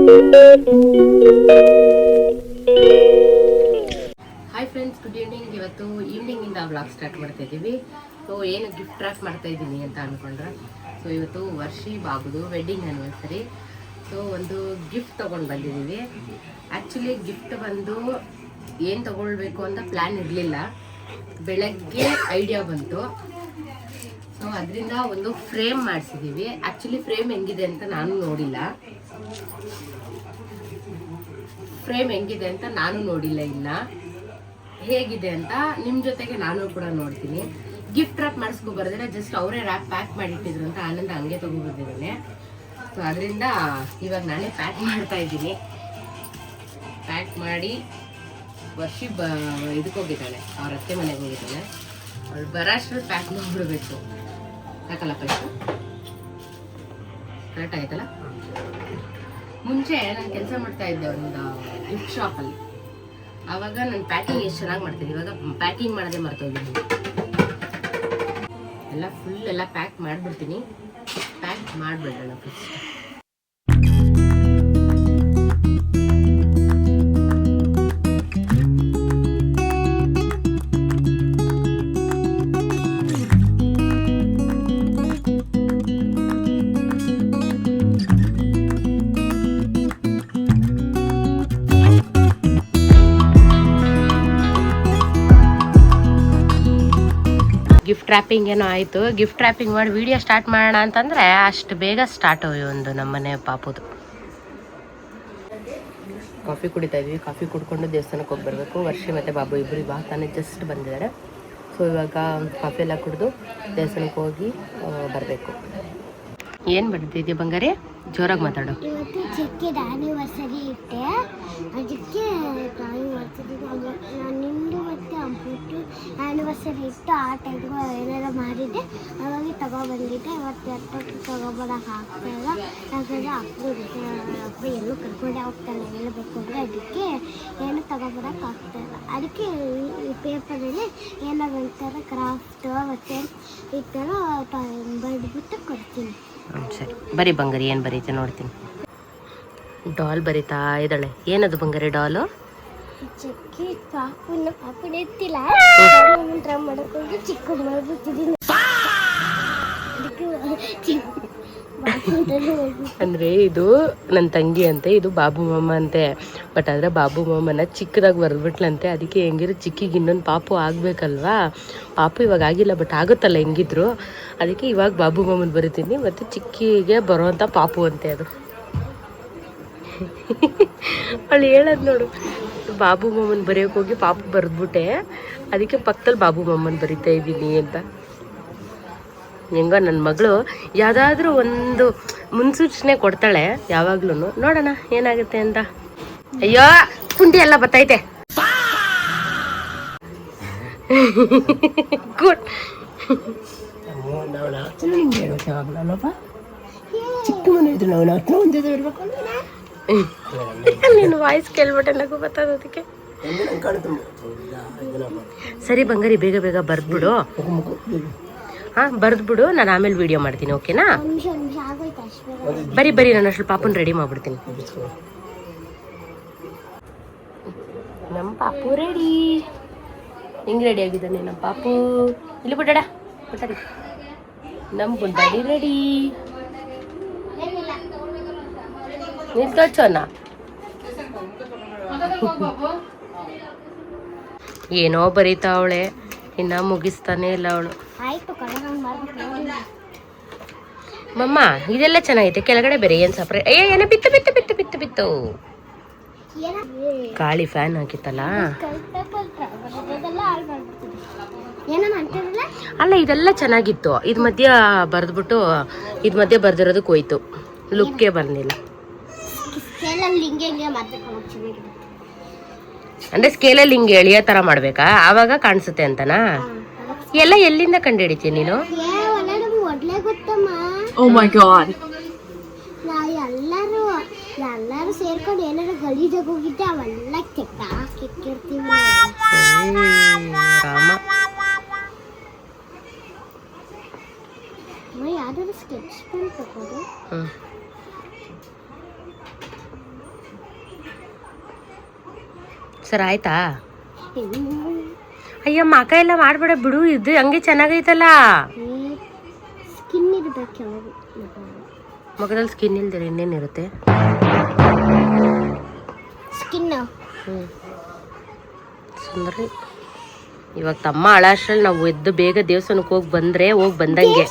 Hi friends, good evening. ಇವತ್ತು ಈವ್ನಿಂಗಿಂದ vlog start ಮಾಡ್ತಾ ಇದ್ದೀವಿ. ಸೊ ಏನು ಗಿಫ್ಟ್ ರ್ಯಾಪ್ ಮಾಡ್ತಾ ಇದ್ದೀನಿ ಅಂತ ಅಂದ್ಕೊಂಡ್ರೆ, ಸೊ ಇವತ್ತು ವರ್ಷಿ ಬಾಬುದು ವೆಡ್ಡಿಂಗ್ ಆ್ಯನಿವರ್ಸರಿ. ಸೊ ಒಂದು ಗಿಫ್ಟ್ ತೊಗೊಂಡು ಬಂದಿದ್ದೀವಿ. ಆ್ಯಕ್ಚುಲಿ ಗಿಫ್ಟ್ ಬಂದು ಏನು ತೊಗೊಳ್ಬೇಕು ಅಂತ ಪ್ಲ್ಯಾನ್ ಇರಲಿಲ್ಲ. ಬೆಳಗ್ಗೆ ಐಡಿಯಾ ಬಂತು. ಸೊ ಅದರಿಂದ ಒಂದು ಫ್ರೇಮ್ ಮಾಡಿಸಿದ್ದೀವಿ. ಆ್ಯಕ್ಚುಲಿ ಫ್ರೇಮ್ ಹೆಂಗಿದೆ ಅಂತ ನಾನು ನೋಡಿಲ್ಲ. ಇಲ್ಲ ಹೇಗಿದೆ ಅಂತ ನಿಮ್ಮ ಜೊತೆಗೆ ನಾನು ಕೂಡ ನೋಡ್ತೀನಿ. ಗಿಫ್ಟ್ ರ್ಯಾಪ್ ಮಾಡಿಸ್ಕೊ ಬರ್ದಿಲ್ಲ, ಜಸ್ಟ್ ಅವರೇ ರ್ಯಾಪ್ ಪ್ಯಾಕ್ ಮಾಡಿಟ್ಟಿದ್ರು ಅಂತ ಆನಂದ ಹಂಗೆ ತೊಗೊಬಂದಿದ್ದಾನೆ. ಸೊ ಅದರಿಂದ ಇವಾಗ ನಾನೇ ಪ್ಯಾಕ್ ಮಾಡ್ತಾ ಇದ್ದೀನಿ. ಪ್ಯಾಕ್ ಮಾಡಿ ವರ್ಷಿ ಇದಕ್ಕೆ ಹೋಗಿದ್ದಾಳೆ, ಅವ್ರ ಅತ್ತೆ ಮನೆಗೆ ಹೋಗಿದ್ದಾಳೆ. ಅವಳು ಬರೋಷ್ಟ್ರಲ್ಲಿ ಪ್ಯಾಕ್ ಮಾಡಿಬಿಡ್ಬೇಕು. ಸಾಕಲ್ಲಪ್ಪ, ಇಷ್ಟು ಕರೆಕ್ಟ್ ಆಯ್ತಲ್ಲ. ಮುಂಚೆ ನಾನು ಕೆಲಸ ಮಾಡ್ತಾ ಇದ್ದೆ ಒಂದು ಗಿಫ್ಟ್ ಶಾಪಲ್ಲಿ. ಆವಾಗ ನಾನು ಪ್ಯಾಕಿಂಗ್ ಎಷ್ಟು ಚೆನ್ನಾಗಿ ಮಾಡ್ತಿದ್ದೆ. ಇವಾಗ ಪ್ಯಾಕಿಂಗ್ ಮಾಡೋದೇ ಮರ್ತೋಗಿದ್ದೀನಿ. ಎಲ್ಲ ಫುಲ್ ಎಲ್ಲ ಪ್ಯಾಕ್ ಮಾಡಿಬಿಡ್ತೀನಿ. ಪ್ಯಾಕ್ ಮಾಡಿಬಿಡೋಣ ಫಸ್ಟ್. ಗಿಫ್ಟ್ ರ್ಯಾಪಿಂಗ್ ಏನೋ ಆಯಿತು. ಗಿಫ್ಟ್ ರ್ಯಾಪಿಂಗ್ ಮಾಡಿ ವಿಡಿಯೋ ಸ್ಟಾರ್ಟ್ ಮಾಡೋಣ ಅಂತಂದರೆ ಅಷ್ಟು ಬೇಗ ಸ್ಟಾರ್ಟ್ ಹೋಗಿ ಒಂದು ನಮ್ಮನೆ ಪಾಪುದು. ಕಾಫಿ ಕುಡಿತಾ ಇದ್ವಿ. ಕಾಫಿ ಕುಡ್ಕೊಂಡು ದೇವಸ್ಥಾನಕ್ಕೆ ಹೋಗಿ ಬರಬೇಕು. ವರ್ಷಿ ಮತ್ತು ಬಾಬು ಇಬ್ಬರು ಇವಾಗ ತಾನೇ ಜಸ್ಟ್ ಬಂದಿದ್ದಾರೆ. ಸೊ ಇವಾಗ ಕಾಫಿ ಎಲ್ಲ ಕುಡಿದು ದೇವಸ್ಥಾನಕ್ಕೆ ಹೋಗಿ ಬರಬೇಕು. ಏನು ಬರ್ತಿದ್ಯಾ ಬಂಗಾರಿ? ಜೋರಾಗಿ ಮಾತಾಡು. ಇವತ್ತು ಚಿಕ್ಕದ ಆ್ಯನಿವರ್ಸರಿ ಇಟ್ಟೆ, ಅದಕ್ಕೆ ಡ್ರಾಯಿಂಗ್ ಮಾಡ್ತಿದ್ದೆ. ನಾನು ನಿಂದು ಮತ್ತು ಅಂಪುಟ್ಟು ಆ್ಯನಿವರ್ಸರಿ ಇಟ್ಟು ಆ ಟೈಮ್ಗೆ ಏನಾರು ಮಾಡಿದ್ದೆ. ಅವಾಗ ತಗೊಬಂದಿದ್ದೆ. ಇವತ್ತು ಎಷ್ಟೊತ್ತು ತಗೊಬರೋಕೆ ಆಗ್ತಾಯಿಲ್ಲ. ಯಾಕಂದರೆ ಅಪ್ಪ ಎಲ್ಲೂ ಕರ್ಕೊಂಡೇ ಹೋಗ್ತಾನೆ ಹೇಳಬೇಕು ಅಂದರೆ. ಅದಕ್ಕೆ ಏನು ತಗೊಬರೋಕೆ ಆಗ್ತಾಯಿಲ್ಲ. ಅದಕ್ಕೆ ಈ ಪೇಪರಲ್ಲಿ ಏನಾರು ಒಂಥರ ಕ್ರಾಫ್ಟ್ ಮತ್ತು ಈ ಥರ ಬರೆದ್ಬಿಟ್ಟು ಕೊಡ್ತೀನಿ. ಸರಿ, ಬರೀ ಬಂಗಾರಿ. ಏನು ಬರೀತೆ ನೋಡ್ತೀನಿ. ಡಾಲ್ ಬರೀತಾ ಇದ್ದಾಳೆ. ಏನದು ಬಂಗಾರಿ ಡಾಲು? ಚಿಕ್ಕಿ ಪಾಪುನ ಎತ್ತಿಲ್ಲ ಮಾಡೋಕೆ ಚಿಕ್ಕ ಮಾಡ್ಬಿಟ್ಟಿದ್ದೀನಿ. ಅಂದರೆ ಇದು ನನ್ನ ತಂಗಿ ಅಂತೆ, ಇದು ಬಾಬು ಮಾಮ ಅಂತೆ. ಬಟ್ ಆದರೆ ಬಾಬು ಮಾಮನ ಚಿಕ್ಕದಾಗಿ ಬರೆದ್ಬಿಟ್ಲಂತೆ. ಅದಕ್ಕೆ ಹೆಂಗಿರೋ ಚಿಕ್ಕಿಗೆ ಇನ್ನೊಂದು ಪಾಪು ಆಗಬೇಕಲ್ವಾ. ಪಾಪು ಇವಾಗ ಆಗಿಲ್ಲ, ಬಟ್ ಆಗುತ್ತಲ್ಲ ಹೆಂಗಿದ್ರು. ಅದಕ್ಕೆ ಇವಾಗ ಬಾಬು ಮಾಮನ ಬರಿತೀನಿ, ಮತ್ತು ಚಿಕ್ಕಿಗೆ ಬರೋವಂಥ ಪಾಪು ಅಂತೆ ಅದು. ಅವಳು ಹೇಳೋದು ನೋಡು, ಬಾಬು ಮಾಮನ ಬರೆಯೋಕೆ ಹೋಗಿ ಪಾಪು ಬರೆದ್ಬಿಟ್ಟೆ, ಅದಕ್ಕೆ ಪಕ್ಕದಲ್ಲಿ ಬಾಬು ಮಾಮನ ಬರಿತಾ ಇದ್ದೀನಿ ಅಂತ. ಹೆಂಗೋ ನನ್ನ ಮಗಳು ಯಾವುದಾದ್ರೂ ಒಂದು ಮುನ್ಸೂಚನೆ ಕೊಡ್ತಾಳೆ ಯಾವಾಗ್ಲೂ. ನೋಡೋಣ ಏನಾಗುತ್ತೆ ಅಂತ. ಅಯ್ಯೋ ಕುಂಡಿ ಎಲ್ಲ ಬತ್ತೈತೆ. ಗುಡ್. ನೀನು ವಾಯ್ಸ್ ಕೇಳ್ಬಿಟ್ಟೆ, ನಗು ಬರ್ತದ ಅದಕ್ಕೆ. ಸರಿ ಬಂಗಾರಿ, ಬೇಗ ಬೇಗ ಬರ್ದ್ಬಿಡು. ಹಾಂ ಬರೆದ್ಬಿಡು, ನಾನು ಆಮೇಲೆ ವಿಡಿಯೋ ಮಾಡ್ತೀನಿ. ಓಕೆನಾ? ಬರೀ ನಾನು ಅಷ್ಟು ಪಾಪುನ ರೆಡಿ ಮಾಡ್ಬಿಡ್ತೀನಿ. ನಮ್ಮ ಪಾಪು ರೆಡಿ. ಹೆಂಗೆ ರೆಡಿ ಆಗಿದ್ದಾನೆ ನಮ್ಮ ಪಾಪು? ಇಲ್ಲಿ ಬಿಡಡ ಬಿಟ್ಟಾರಿ. ನಮ್ಮ ಗುಂಡಾಡಿ ರೆಡಿ. ನಿಲ್ತೋಚೋನ ಏನೋ ಬರೀತಾ ಅವಳೆ, ಇನ್ನ ಮುಗಿಸ್ತಾನೆ ಇಲ್ಲ ಅವಳು. ಮಮ್ಮ ಇದೆಲ್ಲ ಚೆನ್ನಾಗೈತೆ, ಕೆಳಗಡೆ ಬೇರೆ ಏನು ಸಪ್ರೇಟ್. ಏನೋ ಬಿತ್ತು ಬಿತ್ತು ಬಿತ್ತು ಬಿತ್ತು ಬಿತ್ತು. ಗಾಳಿ ಫ್ಯಾನ್ ಹಾಕಿತ್ತಲ್ಲ. ಅಲ್ಲ ಇದೆಲ್ಲ ಚೆನ್ನಾಗಿತ್ತು. ಇದು ಮಧ್ಯ ಬರೆದ್ಬಿಟ್ಟು ಇದು ಮಧ್ಯ ಬರ್ದಿರೋದಕ್ಕೆ ಹೋಯ್ತು, ಲುಕ್ಕೇ ಬಂದಿಲ್ಲ. ಅಂದ್ರೆ ಸ್ಕೇಲಲ್ಲಿ ಹಿಂಗೆ ಎಳೆಯೋ ಥರ ಮಾಡ್ಬೇಕಾ? ಆವಾಗ ಕಾಣಿಸುತ್ತೆ ಅಂತನಾ? ಎಲ್ಲ ಎಲ್ಲಿಂದ ಕಂಡು ಹಿಡಿತೀನಿ ನೀನು? ಓ ಮೈ ಗಾಡ್. ಎಲ್ಲರೂ ಸೇರ್ಕೊಂಡು ಏನಾದ್ರು ಗಲೀಜಾಗಿ ಹೋಗಿದ್ದೆ ಅವೆಲ್ಲ ಕೆಕ್ಕಿರ್ತೀವಿ. ಯಾವ್ದಾದ್ರು ಸ್ಕೆಚ್ ಪೆನ್ ತಗೋದು. ಸರ್ ಆಯ್ತಾ? ಅಯ್ಯ ಮಕ ಎಲ್ಲ ಮಾಡ್ಬೇಡ ಬಿಡು, ಇದು ಹಂಗೆ ಚೆನ್ನಾಗೈತಲ್ಲ. ಸ್ಕಿನ್ ಇರ್ಬೇಕು ಮಗದಲ್ಲಿ ಸ್ಕಿನ್ ಇಲ್ದಿರ ಇನ್ನೇನಿರುತ್ತೆ? ಸ್ಕಿನ್. ಸುಂದರಿ ಇವಾಗ ತಮ್ಮ ಅಳಾಷ್ಟ್ರಲ್ಲಿ ನಾವು ಎದ್ದು ಬೇಗ ದೇವಸ್ಥಾನಕ್ಕೆ ಹೋಗಿ ಬಂದ್ರೆ ಹೋಗಿ ಬಂದಂಗೆ.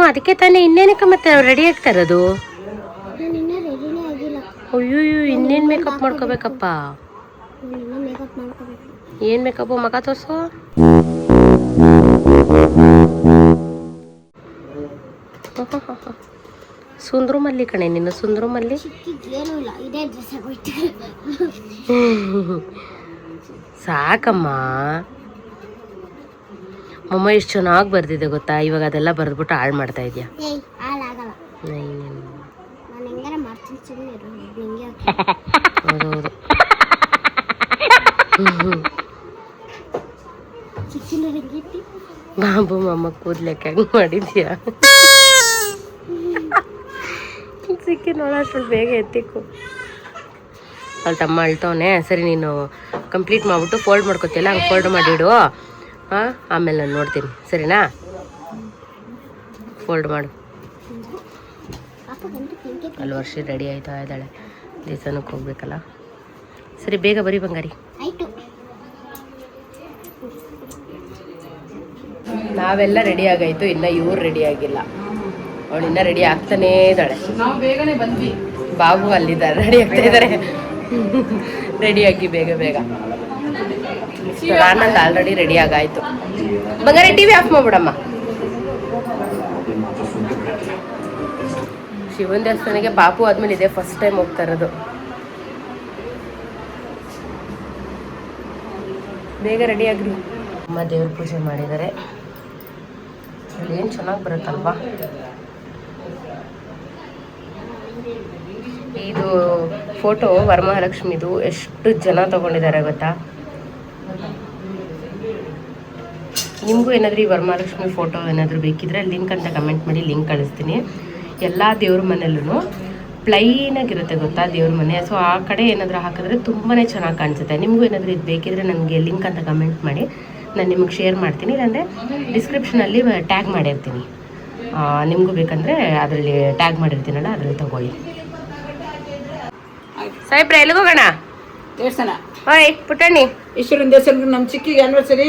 ಅದಕ್ಕೆ ತಾನೇ ಇನ್ನೇನಕ್ಕ ಮತ್ತೆ ರೆಡಿ ಆಗ್ತಾ ಇರೋದು. ಅಯ್ಯೋ ಇನ್ನೇನು ಮೇಕಪ್ ಮಾಡ್ಕೋಬೇಕಪ್ಪ. ಏನ್ ಮೇಕಪ್? ಮಗ ತೋರ್ಸು. ಸುಂದ್ರು ಮಲ್ಲಿ ಕಣೆ ನಿನ್ನ, ಸುಂದ್ರು ಮಲ್ಲಿ. ಸಾಕಮ್ಮ. ಅಮ್ಮ ಎಷ್ಟು ಚೆನ್ನಾಗಿ ಬರ್ದಿದೆ ಗೊತ್ತಾ? ಇವಾಗ ಅದೆಲ್ಲ ಬರೆದ್ಬಿಟ್ಟು ಹಾಳು ಮಾಡ್ತಾ ಇದೆಯಾ? ಹೌದೌದು. ಬಾಬು ಮಮ್ಮ ಕೂದ್ಲೆಕ್ಕೆ ಹೆಂಗ್ ಮಾಡಿದ್ಯಾ? ಸಿಕ್ಕಿ ನೋಡೋಷ್ಟು ಬೇಗ ಎತ್ತಿಕ್ಕು. ಅಲ್ಲಿ ತಮ್ಮ ಅಳ್ತವನೆ. ಸರಿ ನೀನು ಕಂಪ್ಲೀಟ್ ಮಾಡಿಬಿಟ್ಟು ಫೋಲ್ಡ್ ಮಾಡ್ಕೊತಿಯಲ್ಲ, ಹಂಗೆ ಫೋಲ್ಡ್ ಮಾಡಿಡು. ಹಾಂ ಆಮೇಲೆ ನಾನು ನೋಡ್ತೀನಿ, ಸರಿನಾ? ಫೋಲ್ಡ್ ಮಾಡು. ಅಲ್ಲಿ ವರ್ಷ ರೆಡಿ ಆಯ್ತಾ ಇದ್ದಾಳೆ, ದೇವಸ್ಥಾನಕ್ಕೆ ಹೋಗ್ಬೇಕಲ್ಲ. ಸರಿ ಬೇಗ ಬರೀ ಬಂಗಾರಿ. ನಾವೆಲ್ಲ ರೆಡಿ ಆಗಾಯ್ತು, ಇನ್ನು ಇವ್ರು ರೆಡಿ ಆಗಿಲ್ಲ. ಅವಳಿನ್ನ ರೆಡಿ ಆಗ್ತಾನೇ ಇದ್ದಾಳೆ. ನಾವು ಬೇಗನೆ ಬಂದ್ವಿ. ಬಾಬು ಅಲ್ಲಿದ್ದಾರೆ, ರೆಡಿ ಆಗ್ತಾ ಇದ್ದಾರೆ. ರೆಡಿಯಾಗಿ ಬೇಗ ಬೇಗ. ಆನಂದ್ ಆಲ್ರೆಡಿ ರೆಡಿ ಆಗಾಯ್ತು. ಬಂಗಾರಿ ಟಿವಿ ಆಫ್ ಮಾಡ್ಬಿಡಮ್ಮ. ಶಿವನ ದೇವಸ್ಥಾನಕ್ಕೆ ಪಾಪು ಆದ್ಮೇಲೆ ಇದೆ ಫಸ್ಟ್ ಟೈಮ್ ಹೋಗ್ತಾ ಇರೋದು. ಬೇಗ ರೆಡಿ ಆಗ್ರಿ. ಅಮ್ಮ ದೇವ್ರ ಪೂಜೆ ಮಾಡಿದ್ದಾರೆ. ಅಲ್ಲಿ ಏನು ಚೆನ್ನಾಗಿ ಬರುತ್ತಲ್ವಾ? ಇದು ಫೋಟೋ ವರಮಹಾಲಕ್ಷ್ಮಿದು ಎಷ್ಟು ಜನ ತಗೊಂಡಿದ್ದಾರೆ ಗೊತ್ತಾ? ನಿಮಗೂ ಏನಾದರೂ ಈ ವರಮಹಾಲಕ್ಷ್ಮಿ ಫೋಟೋ ಏನಾದರೂ ಬೇಕಿದ್ರೆ ಲಿಂಕ್ ಅಂತ ಕಮೆಂಟ್ ಮಾಡಿ, ಲಿಂಕ್ ಕಳಿಸ್ತೀನಿ. ಎಲ್ಲ ದೇವ್ರ ಮನೆಯಲ್ಲೂ ಪ್ಲೈನಾಗಿರುತ್ತೆ ಗೊತ್ತಾ ದೇವ್ರ ಮನೆ. ಸೊ ಆ ಕಡೆ ಏನಾದರೂ ಹಾಕಿದ್ರೆ ತುಂಬಾ ಚೆನ್ನಾಗಿ ಕಾಣಿಸುತ್ತೆ. ನಿಮಗೂ ಏನಾದರೂ ಇದು ಬೇಕಿದ್ರೆ ನನಗೆ ಲಿಂಕ್ ಅಂತ ಕಮೆಂಟ್ ಮಾಡಿ, ನಾನು ನಿಮಗೆ ಶೇರ್ ಮಾಡ್ತೀನಿ. ಇಲ್ಲಾಂದರೆ ಡಿಸ್ಕ್ರಿಪ್ಷನಲ್ಲಿ ಟ್ಯಾಗ್ ಮಾಡಿರ್ತೀನಿ. ನಿಮಗೂ ಬೇಕಂದರೆ ಅದರಲ್ಲಿ ಟ್ಯಾಗ್ ಮಾಡಿರ್ತೀನಲ್ಲ, ಅದರಲ್ಲಿ ತಗೊಳ್ಳಿ. ಸಾಯಿಬ್ರೆ ಎಲ್ಲಿಗೆ ಹೋಗೋಣ? ದೇವಸ್ಥಾನ. ಓಯ್ ಪುಟ್ಟಣ್ಣಿ, ಈಶ್ವರನ ದೇವಸ್ಥಾನಕ್ಕೆ ನಮ್ಮ ಚಿಕ್ಕಿಗೆ ಆನಿವರ್ಸರಿ.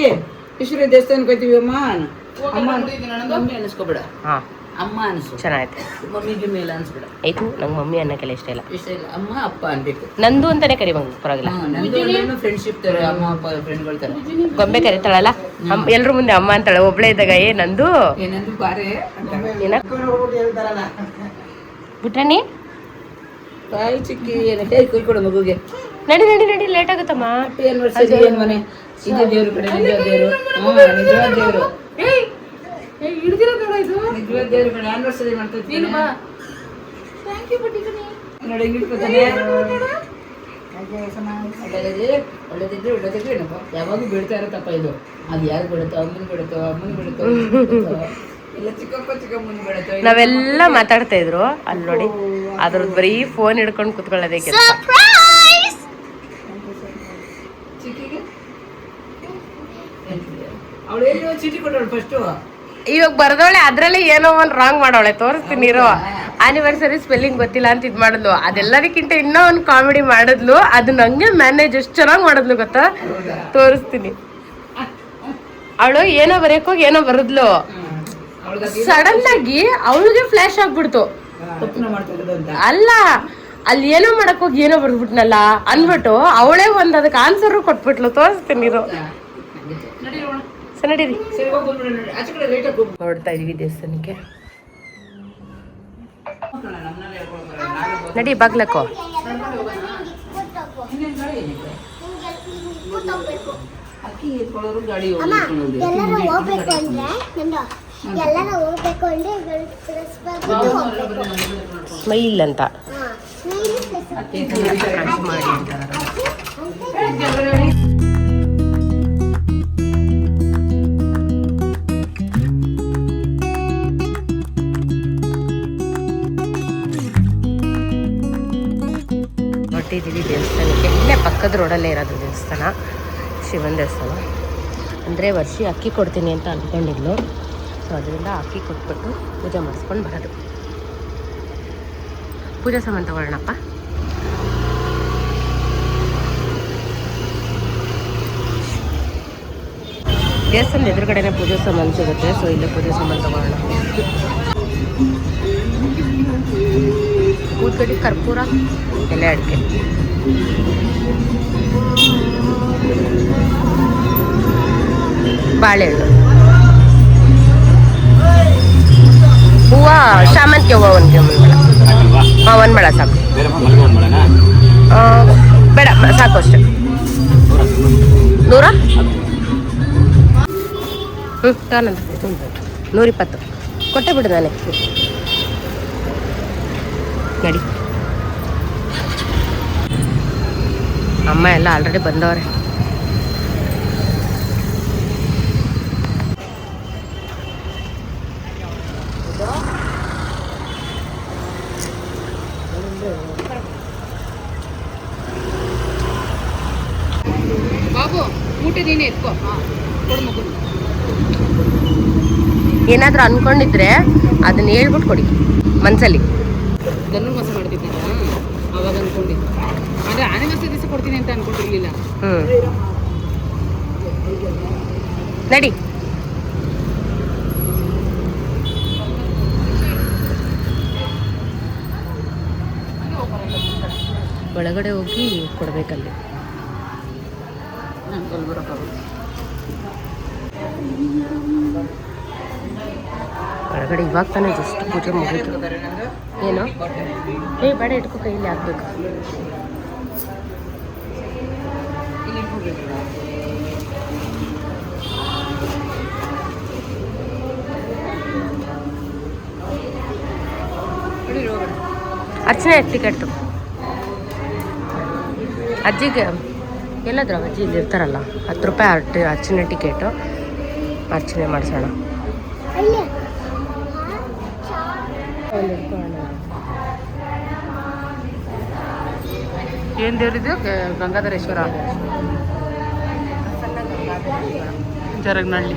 ಈಶ್ವರನ ದೇವಸ್ಥಾನಕ್ಕೆ ಹೋಗ್ತೀವಿ. ಅಮ್ಮ ಮಮ್ಮಿ ಅನಿಸ್ಕೋಬೇಡ. ಹಾಂ ಅಮ್ಮ ಅನಿಸು. ಚೆನ್ನಾಗೈತೆ. ಮಮ್ಮಿಗೆ ಮೇಲೆ ಅನಿಸ್ಬೇಡ. ಆಯ್ತು, ನಂಗೆ ಮಮ್ಮಿ ಅನ್ನೋಕ್ಕೆಲ್ಲ ಇಷ್ಟ ಇಲ್ಲ. ಇಷ್ಟ ಇಲ್ಲ, ಅಮ್ಮ ಅಪ್ಪ ಅನ್ಬೇಕು. ನಂದು ಅಂತಾನೆ ಕರಿ ಬಂದು ಪರವಾಗಿಲ್ಲ. ನಂದು ಫ್ರೆಂಡ್ಶಿಪ್ ತರ ಅಮ್ಮ ಅಪ್ಪ ಫ್ರೆಂಡ್ಗಳ ತರ. ಗೊಂಬೆ ಕರಿತಾಳಲ್ಲ, ಎಲ್ರ ಮುಂದೆ ಅಮ್ಮ ಅಂತಾಳೆ. ಒಬ್ಳೆ ಇದ್ದಾಗ ನಂದು ಏನಂದು ಬಾರೆ ಏನ ಪುಟ್ಟಣ್ಣಿ ತಾಯಿ ಚಿಕ್ಕಿ ಏನು ಹೇಗೆ ಕೊಯ್ಕೊಡು ಮಗುಗೆ. ನಡಿ ನಡಿ ನಡಿ, ಲೇಟ್ ಆಗುತ್ತಮ್ಮ. Happy anniversary. ಏನು ಮನೆ ಇದೇ ದೇವ್ರ ಕಡೆ ನಿಜವಾದ ದೇವರು. ನಿಜವಾದ ದೇವರು ನಿಜವಾದ ದೇವ್ರ ಕಡೆ ಆನಿವರ್ಸರಿ ಮಾಡ್ತೀವಿ. ನೋಡಿ ಹಿಂಗಿಟ್ಕೊತಾನೆ. ಒಳ್ಳೇದಿದ್ರೆ ಒಳ್ಳೇದಿದ್ರೆ ಏನಪ್ಪ ಯಾವಾಗೂ ಬೀಳ್ತಾ ಇರತ್ತಪ್ಪ ಇದು. ಅದು ಯಾರು ಬಿಡುತ್ತೋ ಅಮ್ಮನ ಬಿಡುತ್ತೋ ಎಲ್ಲ ಚಿಕ್ಕಮ್ಮನ ಬಿಡುತ್ತೋ. ನಾವೆಲ್ಲ ಮಾತಾಡ್ತಾ ಇದ್ರು ಅಲ್ಲಿ ನೋಡಿ, ಅದ್ರದ್ದು ಬರೀ ಫೋನ್ ಹಿಡ್ಕೊಂಡು ಕುತ್ಕೊಳ್ಳೋದೇ ಕೆಲಸ. ಚಿಕ್ಕಿಗೆ ಅವಳು ಎಲ್ಲಿ ಚೀಟಿ ಕೊಟ್ಟವಳು ಫಸ್ಟು. ಇವಾಗ ಬರ್ದವಳೆ, ಅದ್ರಲ್ಲಿ ಏನೋ ಒಂದು ರಾಂಗ್ ಮಾಡವಳೆ. ತೋರಿಸ್ತೀನಿ ಇರೋ. ಆನಿವರ್ಸರಿ ಸ್ಪೆಲ್ಲಿಂಗ್ ಗೊತ್ತಿಲ್ಲ ಅಂತ ಇದು ಮಾಡಿದ್ಲು. ಅದೆಲ್ಲದಕ್ಕಿಂತ ಇನ್ನೂ ಒಂದು ಕಾಮಿಡಿ ಮಾಡಿದ್ಲು. ಅದು ನಂಗೆ ಮ್ಯಾನೇಜ್ ಎಷ್ಟು ಚೆನ್ನಾಗಿ ಮಾಡಿದ್ಲು ಗೊತ್ತಾ? ತೋರಿಸ್ತೀನಿ. ಅವಳು ಏನೋ ಬರೆಯೋಕೋಗಿ ಏನೋ ಬರದ್ಲು. ಸಡನ್ ಆಗಿ ಅವಳಿಗೆ ಫ್ಲಾಶ್ ಆಗ್ಬಿಡ್ತು. ಅಲ್ಲ, ಅಲ್ಲಿ ಏನೋ ಮಾಡಕ್ ಹೋಗಿ ಏನೋ ಬರ್ದ್ಬಿಟ್ನಲ್ಲ ಅನ್ಬಿಟ್ಟು ಅವಳೇ ಒಂದ್ ಅದಕ್ಕೆ ಆನ್ಸರ್ ಕೊಟ್ಬಿಟ್ಲು. ತೋರಿಸ್ತೀನಿ ಇರೋ. ನಡೀರಿ, ಹೊರಡ್ತಾ ಇದೀವಿ ದೇವಸ್ಥಾನಕ್ಕೆ. ನಡಿ ಬಾಗ್ಲಕ್ಕೋ. ಸ್ಮೈಲ್ ಅಂತ ಹೊರಟಿದ್ದೀವಿ ದೇವಸ್ಥಾನಕ್ಕೆ. ಇಲ್ಲೇ ಪಕ್ಕದ ರೋಡಲ್ಲೇ ಇರೋದು ದೇವಸ್ಥಾನ, ಶಿವನ ದೇವಸ್ಥಾನ. ಅಂದರೆ ವರ್ಷಿ ಅಕ್ಕಿ ಕೊಡ್ತೀನಿ ಅಂತ ಅಂದ್ಕೊಂಡಿದ್ಲು. ಸೊ ಅದರಿಂದ ಅಕ್ಕಿ ಕೊಟ್ಬಿಟ್ಟು ಪೂಜೆ ಮಾಡಿಸ್ಕೊಂಡು ಬರೋದು. ಪೂಜೆ ಸಾಮಾನು ತಗೊಳ್ಳೋಣಪ್ಪ. ದೇವಸ್ಥಾನದ ಎದುರುಗಡೆನೇ ಪೂಜೆ ಸಾಮಾನು ಸಿಗುತ್ತೆ. ಸೊ ಇಲ್ಲೇ ಪೂಜೆ ಸಾಮಾನು ತಗೊಳ್ಳೋಣ. ಊದ್ಗಡ್ಡಿ, ಕರ್ಪೂರ, ಎಲೆ ಅಡಿಕೆ, ಬಾಳೆಹಣ್ಣು, ಹೂವು, ಶಾಮಂತಿಗೆ ಹೂವು ಒಂದು ಒಂದು ಮೊಳ ಸಾಕು. ಬೇಡ, ಸಾಕು ಅಷ್ಟೆ. 100? ತಾನಂತ 120 ಕೊಟ್ಟೆ ಬಿಡು ನಾನೇ. ನಡಿ. ಅಮ್ಮ ಎಲ್ಲ ಆಲ್ರೆಡಿ ಬಂದವ್ರೆ. ಬಾಬು ಊಟ ನೀನೇ ಎತ್ಕೋ. ಕೊಡು ಮಗು. ಏನಾದರೂ ಅನ್ಕೊಂಡಿದ್ರೆ ಅದನ್ನ ಹೇಳ್ಬಿಟ್ಟು ಕೊಡಿ ಮನ್ಸಲ್ಲಿ. ಧನುರ್ಮಾಸ ಮಾಡ್ತಿದ್ದೆ ಅವಾಗ ಅನ್ಕೊಂಡಿದ್ದೆ. ಆದರೆ ಆನೆ ಮಾಸ ದಿವಸ ಕೊಡ್ತೀನಿ ಅಂತ ಅನ್ಕೊಂಡಿರ್ಲಿಲ್ಲ. ನಡಿ. ಒಳಗಡೆ ಹೋಗಿ ಕೊಡ್ಬೇಕಲ್ಲಿ. ಒಳಗಡೆ ಇವಾಗ ತಾನೇ ಜಸ್ಟ್ ಪೂಜೆ ಮುಗೀತು. ಏನು ಬೇಡ, ಇಟ್ಕೋ, ಕೈಯಲ್ಲಿ ಹಾಕ್ಬೇಕು. ಅರ್ಚನೆ ಟಿಕೆಟ್ ಅಜ್ಜಿಗೆ ಎಲ್ಲಾದ್ರೂ ಅಜ್ಜಿ ಇಲ್ಲಿ ಇರ್ತಾರಲ್ಲ, 10 ರೂಪಾಯಿ ಅರ್ಚನೆ ಟಿಕೆಟು. ಅರ್ಚನೆ ಮಾಡಿಸೋಣ. ಏನು ದೇವರಿದೆ? ಗಂಗಾಧರೇಶ್ವರ, ಜರಗ್ನಳ್ಳಿ.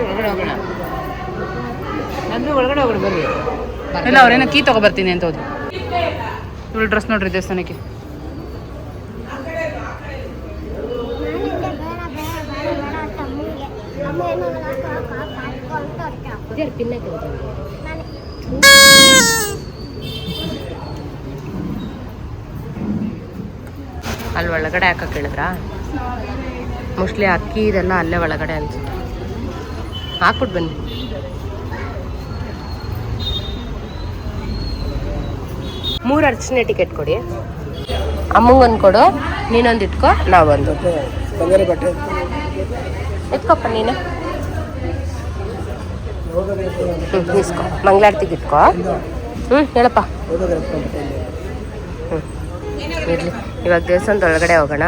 ಒಳಗಡೆ ಹೋಗೋಣ. ಒಳಗಡೆ ಹೋಗೋಣ ಬರ್ರಿ. ಇಲ್ಲ, ಅವ್ರೇನೋ ಕೀ ತಗೊಬರ್ತೀನಿ ಅಂತ ಹೋದ್ರು. ಇವಳು ಡ್ರೆಸ್ ನೋಡ್ರಿ ದೇವಸ್ಥಾನಕ್ಕೆ. ಅಲ್ಲಿ ಒಳಗಡೆ ಹಾಕಕ್ಕೆ ಹೇಳಿದ್ರಾ? ಮೋಸ್ಟ್ಲಿ ಅಕ್ಕಿ ಇದೆಲ್ಲ ಅಲ್ಲೇ ಒಳಗಡೆ ಅನ್ಸುತ್ತೆ. ಹಾಕ್ಬಿಟ್ಟು ಬನ್ನಿ. ಮೂರು ಅರ್ಚನೆ ಟಿಕೆಟ್ ಕೊಡಿ. ಅಮ್ಮಂಗೊಂದು ಕೊಡು, ನೀನೊಂದು ಇಟ್ಕೋ, ನಾವೊಂದು ಎತ್ಕೊಪ್ಪ ನೀನು. ಇಸ್ಕೊ, ಮಂಗಳಾರತಿಗೆ ಇಟ್ಕೋ. ಹೇಳಪ್ಪ. ಇರಲಿ, ಇವಾಗ ದೇವಸ್ಥಾನದ ಒಳಗಡೆ ಹೋಗೋಣ.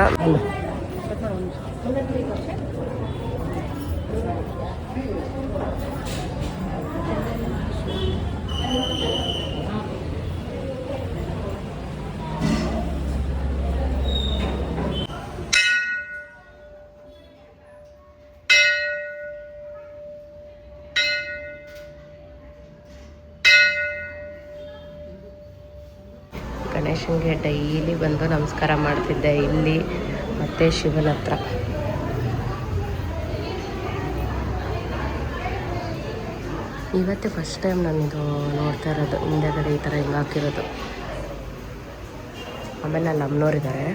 ಗಣೇಶನಿಗೆ ಡೈಲಿ ಬಂದು ನಮಸ್ಕಾರ ಮಾಡ್ತಿದ್ದೆ ಇಲ್ಲಿ ಮತ್ತು ಶಿವನ ಹತ್ರ. ಇವತ್ತೇ ಫಸ್ಟ್ ಟೈಮ್ ನಾನಿದು ನೋಡ್ತಾ ಇರೋದು, ಹಿಂದೆಗಡೆ ಈ ಥರ ಹಿಂಗೆ ಹಾಕಿರೋದು. ಆಮೇಲೆ ಅಲ್ಲಿ ಅಮ್ಮನವ್ರಿದ್ದಾರೆ.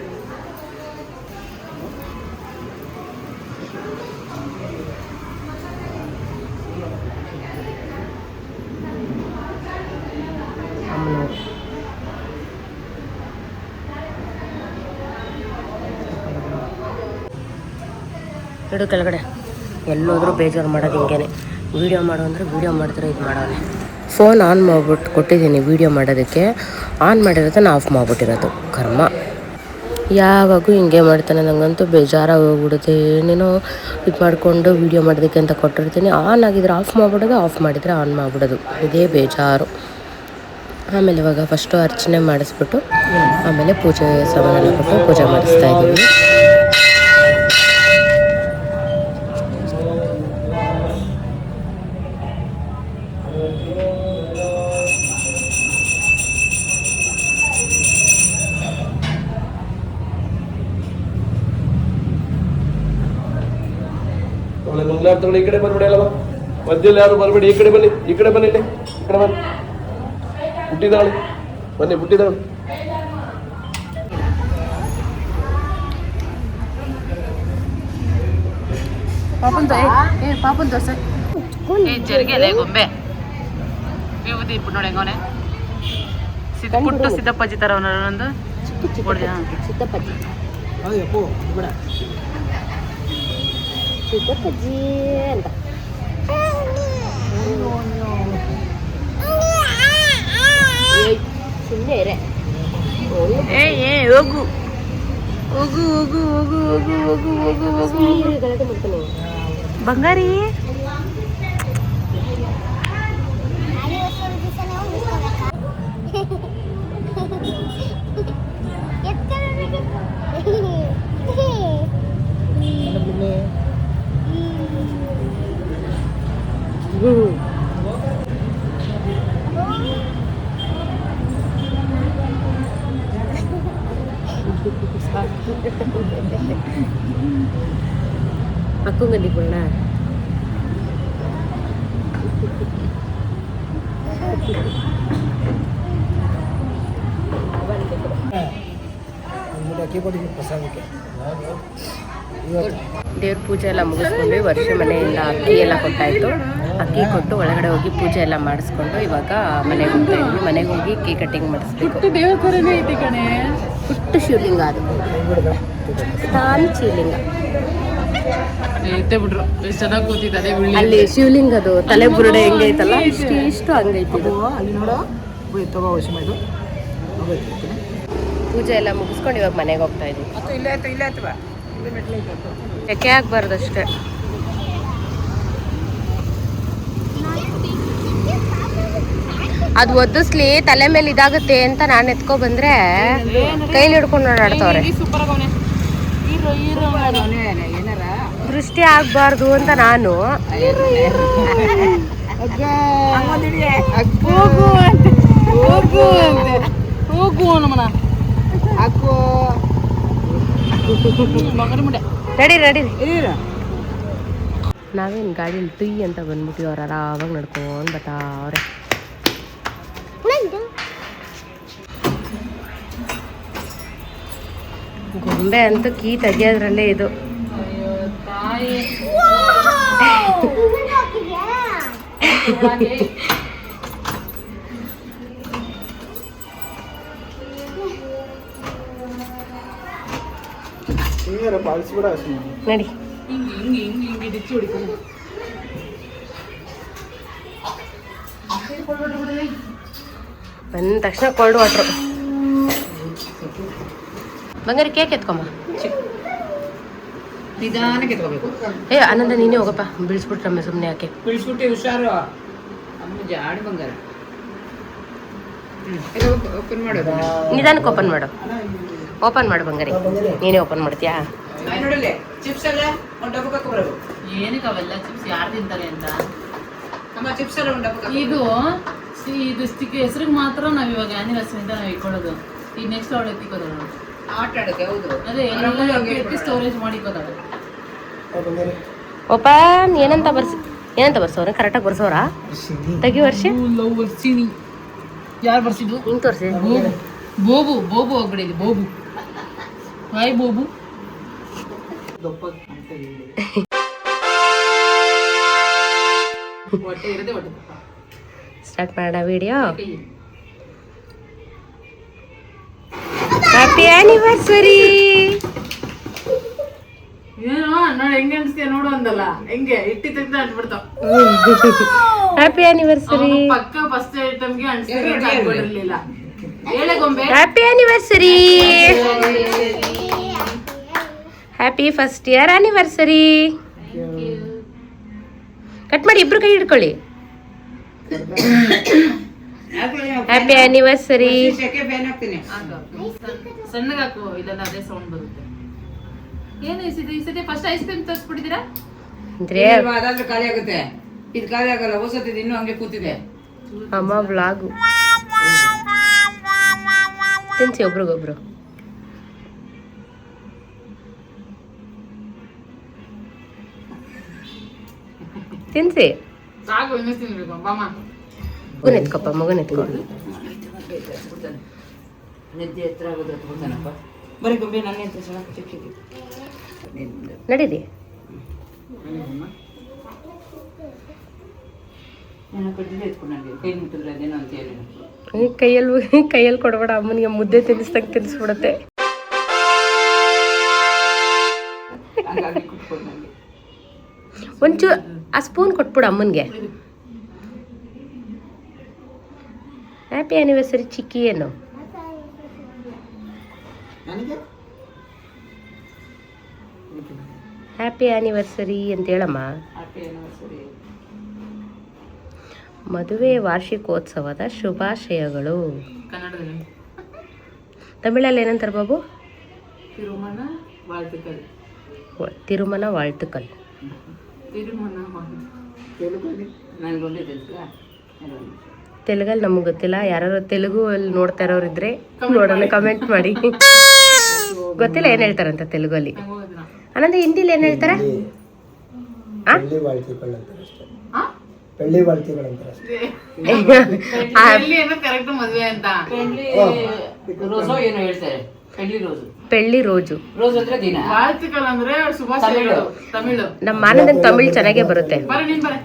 ಅಮ್ಮನವ್ರು ಇಡು ಕೆಳಗಡೆ. ಎಲ್ಲೋದ್ರೂ ಬೇಜಾರು ಮಾಡೋದು ಹಿಂಗೇನೆ. ವೀಡಿಯೋ ಮಾಡು ಅಂದರೆ ವೀಡಿಯೋ ಮಾಡಿದ್ರೆ ಇದು ಮಾಡೋನೆ. ಫೋನ್ ಆನ್ ಮಾಡಿಬಿಟ್ಟು ಕೊಟ್ಟಿದ್ದೀನಿ ವೀಡಿಯೋ ಮಾಡೋದಕ್ಕೆ. ಆನ್ ಮಾಡಿರೋದನ್ನ ಆಫ್ ಮಾಡಿಬಿಟ್ಟಿರೋದು. ಕರ್ಮ ಯಾವಾಗೂ ಹಿಂಗೆ ಮಾಡ್ತಾನೆ. ನನಗಂತೂ ಬೇಜಾರಾಗಿ ಹೋಗ್ಬಿಡುತ್ತೆ. ಏನೇನೋ ಇದು ಮಾಡಿಕೊಂಡು ವೀಡಿಯೋ ಮಾಡೋದಕ್ಕೆ ಅಂತ ಕೊಟ್ಟಿರ್ತೀನಿ. ಆನ್ ಆಗಿದ್ರೆ ಆಫ್ ಮಾಡಿಬಿಡೋದು, ಆಫ್ ಮಾಡಿದರೆ ಆನ್ ಮಾಡಿಬಿಡೋದು. ಇದೇ ಬೇಜಾರು. ಆಮೇಲೆ ಇವಾಗ ಫಸ್ಟು ಅರ್ಚನೆ ಮಾಡಿಸ್ಬಿಟ್ಟು ಆಮೇಲೆ ಪೂಜೆ ಸಾಮಾನೆಲ್ಲ ಕೊಟ್ಟು ಪೂಜೆ ಮಾಡಿಸ್ತಾ ಇದ್ದೀವಿ. ಮಂಗಳಾರತಿ ಈ ಕಡೆ ಬಂದ್ಬಿಡಿ ಅಲ್ಲವ, ಮಧ್ಯದಲ್ಲಿ ಯಾರು ಬರಬೇಡಿ, ಈ ಕಡೆ ಬನ್ನಿ, ಈ ಕಡೆ ಬನ್ನಿ, ಈ ಕಡೆ ಬನ್ನಿ. ಹುಟ್ಟಿದಾಳು ಬನ್ನಿ, ಹುಟ್ಟಿದಾಳು. ಪಾಪನ್ ದೋಸೆ ಜರ್ಗೆ ಗೊಂಬೆ ವಿಭೂತಿ ಇಟ್ಟು ನೋಡಿ ಹೆಂಗವನೆ ಪುಟ್ಟು ಸಿದ್ದಪ್ಪಾಜಿ ತರ ಅವನೊಂದು ಸಿದ್ದಪ್ಪಾಜಿ ಸಿದ್ದಪ್ಪಾಜಿ ಅಂತ ಸುಮ್ಮನೆ ಇರೆ. ಹೋಗು ಹೋಗು ಹೋಗು ಹೋಗು ಹೋಗು ಹೋಗು ಹೋಗು ಹೋಗು ಗಲಾಟೆ ಮಾಡ್ತಾನೆ ಬಂಗಾರಿ. ಅಕ್ಕಂಗಲ್ಲಿ ಕೊಡೋಣ. ದೇವ್ರ ಪೂಜೆ ಎಲ್ಲ ಮುಗಿಸ್ಕೊಂಡು ವರ್ಷ ಮನೆಯಿಂದ ಅಕ್ಕಿ ಎಲ್ಲ ಕೊಟ್ಟಾಯಿತು. ಅಕ್ಕಿ ಕೊಟ್ಟು ಒಳಗಡೆ ಹೋಗಿ ಪೂಜೆ ಎಲ್ಲ ಮಾಡಿಸ್ಕೊಂಡು ಇವಾಗ ಮನೆಗೆ ಹೋಗ್ತಾ ಇದ್ವಿ. ಮನೆಗೆ ಹೋಗಿ ಕೇಕ್ ಕಟ್ಟಿಂಗ್ ಮಾಡಿಸ್ಬೇಕು. ಪುಟ್ಟು ಶಿವಲಿಂಗ, ಅದು ತಾನು ಶಿವಲಿಂಗ ಅಲ್ಲಿ ಶಿವಲಿಂಗದು ತಲೆ ಬುರುಡೆ ಹೆಂಗೈತಲ್ಲ ಇಷ್ಟು ಹಂಗೈತಿ. ಪೂಜೆ ಎಲ್ಲ ಮುಗಿಸ್ಕೊಂಡು ಇವಾಗ ಮನೆಗೆ ಹೋಗ್ತಾ ಇದೀವಿ. ಯಾಕೆ ಆಗ್ಬಾರ್ದು ಅಷ್ಟೇ. ಅದು ಒದಿಸ್ಲಿ ತಲೆ ಮೇಲೆ ಇದಾಗುತ್ತೆ ಅಂತ ನಾನು ಎತ್ಕೊ ಬಂದ್ರೆ ಕೈಲಿ ಹಿಡ್ಕೊಂಡು ಓಡಾಡ್ತವ್ರೆ. ದೃಷ್ಟಿ ಆಗ್ಬಾರ್ದು ಅಂತ ನಾನು ರೆಡಿ ನಾವೇನು ಗಾಡಿಯಲ್ಲಿ ತುಯ್ ಅಂತ ಬಂದ್ಬಿಟ್ಟು ಅವ್ರ ಆರಾಮಾಗಿ ನಡ್ಕೊಂಡು ಬರ್ತಾವ್ರೆ. ಗೊಂಬೆ ಅಂತೂ ಕೀ ತೆಗಿಯೋದ್ರಲ್ಲೇ ಇದು. ನಡಿ ಬಂದ ತಕ್ಷಣ ಕೋಲ್ಡ್ ವಾಟ್ರು. ಬಂಗಾರಿ ಕೇಕ್ ಎತ್ಕೊಮ್ಮ. ನಿಧಾನಕ್ಕೆ ಎತ್ಕೋಬೇಕು. ಆನಂದ ನೀನೇ ಹೋಗಪ್ಪ, ಬೀಳ್ಸ್ಬಿಟ್ರಮ್ಮ ಸುಮ್ಮನೆ ಯಾಕೆ. ಬೀಳ್ಸ್ಬಿಟ್ಟು ಹುಷಾರು ಅಮ್ಮ ಜಾಡಿ ಬಂಗಾರ. ಓಪನ್ ಮಾಡೋದು, ನಿಧಾನಕ್ಕೆ ಓಪನ್ ಮಾಡು. ಓಪನ್ ಮಾಡು ಬಂಗಾರಿ, ನೀನೇ ಓಪನ್ ಮಾಡ್ತೀಯಾ? ನೋಡಲೆ ಚಿಪ್ಸ್ ಎಲ್ಲ ಒಂದು ಡಬ್ಬಕ್ಕೆ ಹಾಕೋಬರೋದು. ಏನಕ್ಕೆ ಅವೆಲ್ಲ ಚಿಪ್ಸ್ ಯಾರು ತಿಂತಾರೆ ಅಂತ ಅಮ್ಮ ಚಿಪ್ಸ್ ಎಲ್ಲ ಒಂದು ಡಬ್ಬಕ್ಕೆ. ಇದು ಸ್ಟಿಕ್ ಹೆಸರಿಗೆ ಮಾತ್ರ ನಾವು ಇವಾಗ ಆ್ಯನಿವರ್ಸರಿಯಿಂದ ನಾವು ಇಟ್ಕೊಳ್ಳೋದು. ಈಗ ನೆಕ್ಸ್ಟ್ ಅವಳು ಎತ್ತಿಕೋದಾಳು ಆಟ ಆಡೋಕೆ. ಹೌದು, ಅದೇ ಎಲ್ಲ ಎತ್ತಿ ಸ್ಟೋರೇಜ್ ಮಾಡಿಕೋದಾಳು. ಓಪನ್ ಏನಂತ ಬರ್ಸೋರ? ಕರೆಕ್ಟಾಗಿ ಬರ್ಸೋರಾ? ತೆಗಿ ವರ್ಷ ಲವ್ ಬರ್ಸಿನಿ. ಯಾರು ಬರ್ಸಿದ್ದು? ಹಿಂಗೆ ತೋರಿಸಿ. ಬೋಬು ಹೋಗ್ಬಿಡಿದೆ. ಬೋಬು ಹಾಯ್ ಬೋಬು. ಹೊಟ್ಟೆ ಇರದೆ ಹೊಟ್ಟೆ ಸ್ಟಾರ್ಟ್ ಮಾಡೋಣ ವಿಡಿಯೋ. Happy anniversary. ಏನೋ ನೋಡಿ ಹೆಂಗೆ ಅನ್ಸ್ತೀಯ ನೋಡು ಅಂದಲ್ಲ, ಹೆಂಗೆ ಇಟ್ಟಿ ತೆಗ್ದ ಅಂಟ್ಬಿಡ್ತಾವ. Happy anniversary. ಪಕ್ಕ ಫಸ್ಟ್ ಐಟಮ್ಗೆ ಅನ್ಸ್ತಿರ್ಲಿಲ್ಲ. ಹೇಳೆ ಗೊಂಬೆ. Happy anniversary. Happy first year anniversary. Cut ಮಾಡಿ ಇಬ್ರು ಕೈ ಹಿಡ್ಕೊಳ್ಳಿ. Happy anniversary. ಸೆಕೆ ಫ್ಯಾನ್ ಹಾಕ್ತೀನಿ. ಸಣ್ಣಗೆ ಹಾಕು, ಇಲ್ಲೆಲ್ಲ ಅದೇ ಸೌಂಡ್ ಬರುತ್ತೆ. ಏನು ಈ ಸತಿ ಫಸ್ಟ್ ಐಸ್ ಕ್ರೀಮ್ ತರಿಸ್ಬಿಟ್ಟಿದ್ದೀರಾ? ಅಂದ್ರೆ ಅದಾದ್ರೆ ಖಾಲಿ ಆಗುತ್ತೆ. ಇದು ಖಾಲಿ ಆಗಲ್ಲ, ಹೊಸತಿದ್ದು ಇನ್ನೂ ಹಂಗೆ ಕೂತಿದೆ. ಅಮ್ಮ ವ್ಲಾಗು ತಿನ್ಸಿ ಒಬ್ರಿಗೊಬ್ರು. ತಿನ್ಸಿ. ಸಾಕು, ಇನ್ನೂ ತಿನ್ಬೇಕು. ಬಾಮ ಮಗನ್ ಎತ್ಕೊಪ್ಪ, ಮಗನ್ ಎತ್ಕೊ. ನಿದ್ದೆ ಎತ್ತರ ಆಗೋದು ಎತ್ಕೊತಾನಪ್ಪ. ಬರೀ ಗೊಂಬೆ ನನ್ನ ಅಂತ ಸಲ ಚಿಕ್ಕ ನಡೀರಿ. ನಾನು ಕಡ್ಡಿಲೆ ಎತ್ಕೊಂಡು ನನಗೆ ಕೈ ಮುಟ್ಟಿದ್ರೆ ಅದೇನೋ ಅಂತ ಹೇಳಿ ಕೈಯಲ್ಲಿ ಕೊಡಬೇಡ, ಅಮ್ಮನಿಗೆ ಮುದ್ದೆ ತಿನ್ನಿಸ್ದಂಗೆ ತಿನ್ನಿಸ್ಬಿಡತ್ತೆ. ಹಂಗಾಗಿ ಕುಟ್ಕೊಂಡು ನನಗೆ ಒಂಚೂರು ಆ ಸ್ಪೂನ್ ಕೊಟ್ಬಿಡು ಅಮ್ಮನಿಗೆ. ಹ್ಯಾಪಿ ಆನಿವರ್ಸರಿ ಚಿಕ್ಕಿ ಏನು. ಹ್ಯಾಪಿ ಆನಿವರ್ಸರಿ ಅಂತ ಹೇಳಮ್ಮ. Happy anniversary. ಮದುವೆ ವಾರ್ಷಿಕೋತ್ಸವದ ಶುಭಾಶಯಗಳು. ಕನ್ನಡದಲ್ಲಿ ತಮಿಳಲ್ಲಿ ಏನಂತಾರೆ ಬಾಬು? ತಿರುಮಲ வாழ்த்துக்கள். ತಿರುಮಲ வாழ்த்துக்கள். ತೆಲುಗಲ್ಲಿ ನನಗೊಂದೇ తెలుసు. ತೆಲುಗಲ್ಲಿ ನಮಗೆ ಗೊತ್ತಿಲ್ಲ. ಯಾರು ತೆಲುಗು ಅಲ್ಲಿ ನೋಡ್ತಾ ಇರೋರು ಇದ್ರೆ ನೋಡೋಣ, ಕಮೆಂಟ್ ಮಾಡಿ. ಗೊತ್ತಿಲ್ಲ ಏನು ಹೇಳ್ತಾರಂತ ತೆಲುಗಲ್ಲಿ. ಆನಂದ ಹಿಂದಿಲಿ ಏನು ಹೇಳ್ತಾರೆ? ಪೆಳ್ಳಿ ಬಾಳ್ತಿಗಳಂತಾರೆ ಅಷ್ಟೇ. ಕರೆಕ್ಟ್ ಮದುವೆ ಅಂತ. ರೋಸೋ ಏನೋ ಹೇಳ್ತಾರೆ. ಪೆಳ್ಳಿ ರೋಜು. ರೋಸ್ ಅಂದ್ರೆ ದಿನ. வாழ்த்துக்கள் ಅಂದ್ರೆ ಶುಭಾಶಯಗಳು ತಮಿಳು. ನಮ್ಮ ಆನಂದನ್ ತಮಿಳ್ ಚೆನ್ನಾಗೇ ಬರುತ್ತೆ. ಬಾರೆ ನೀನ್ ಬಾರೆ.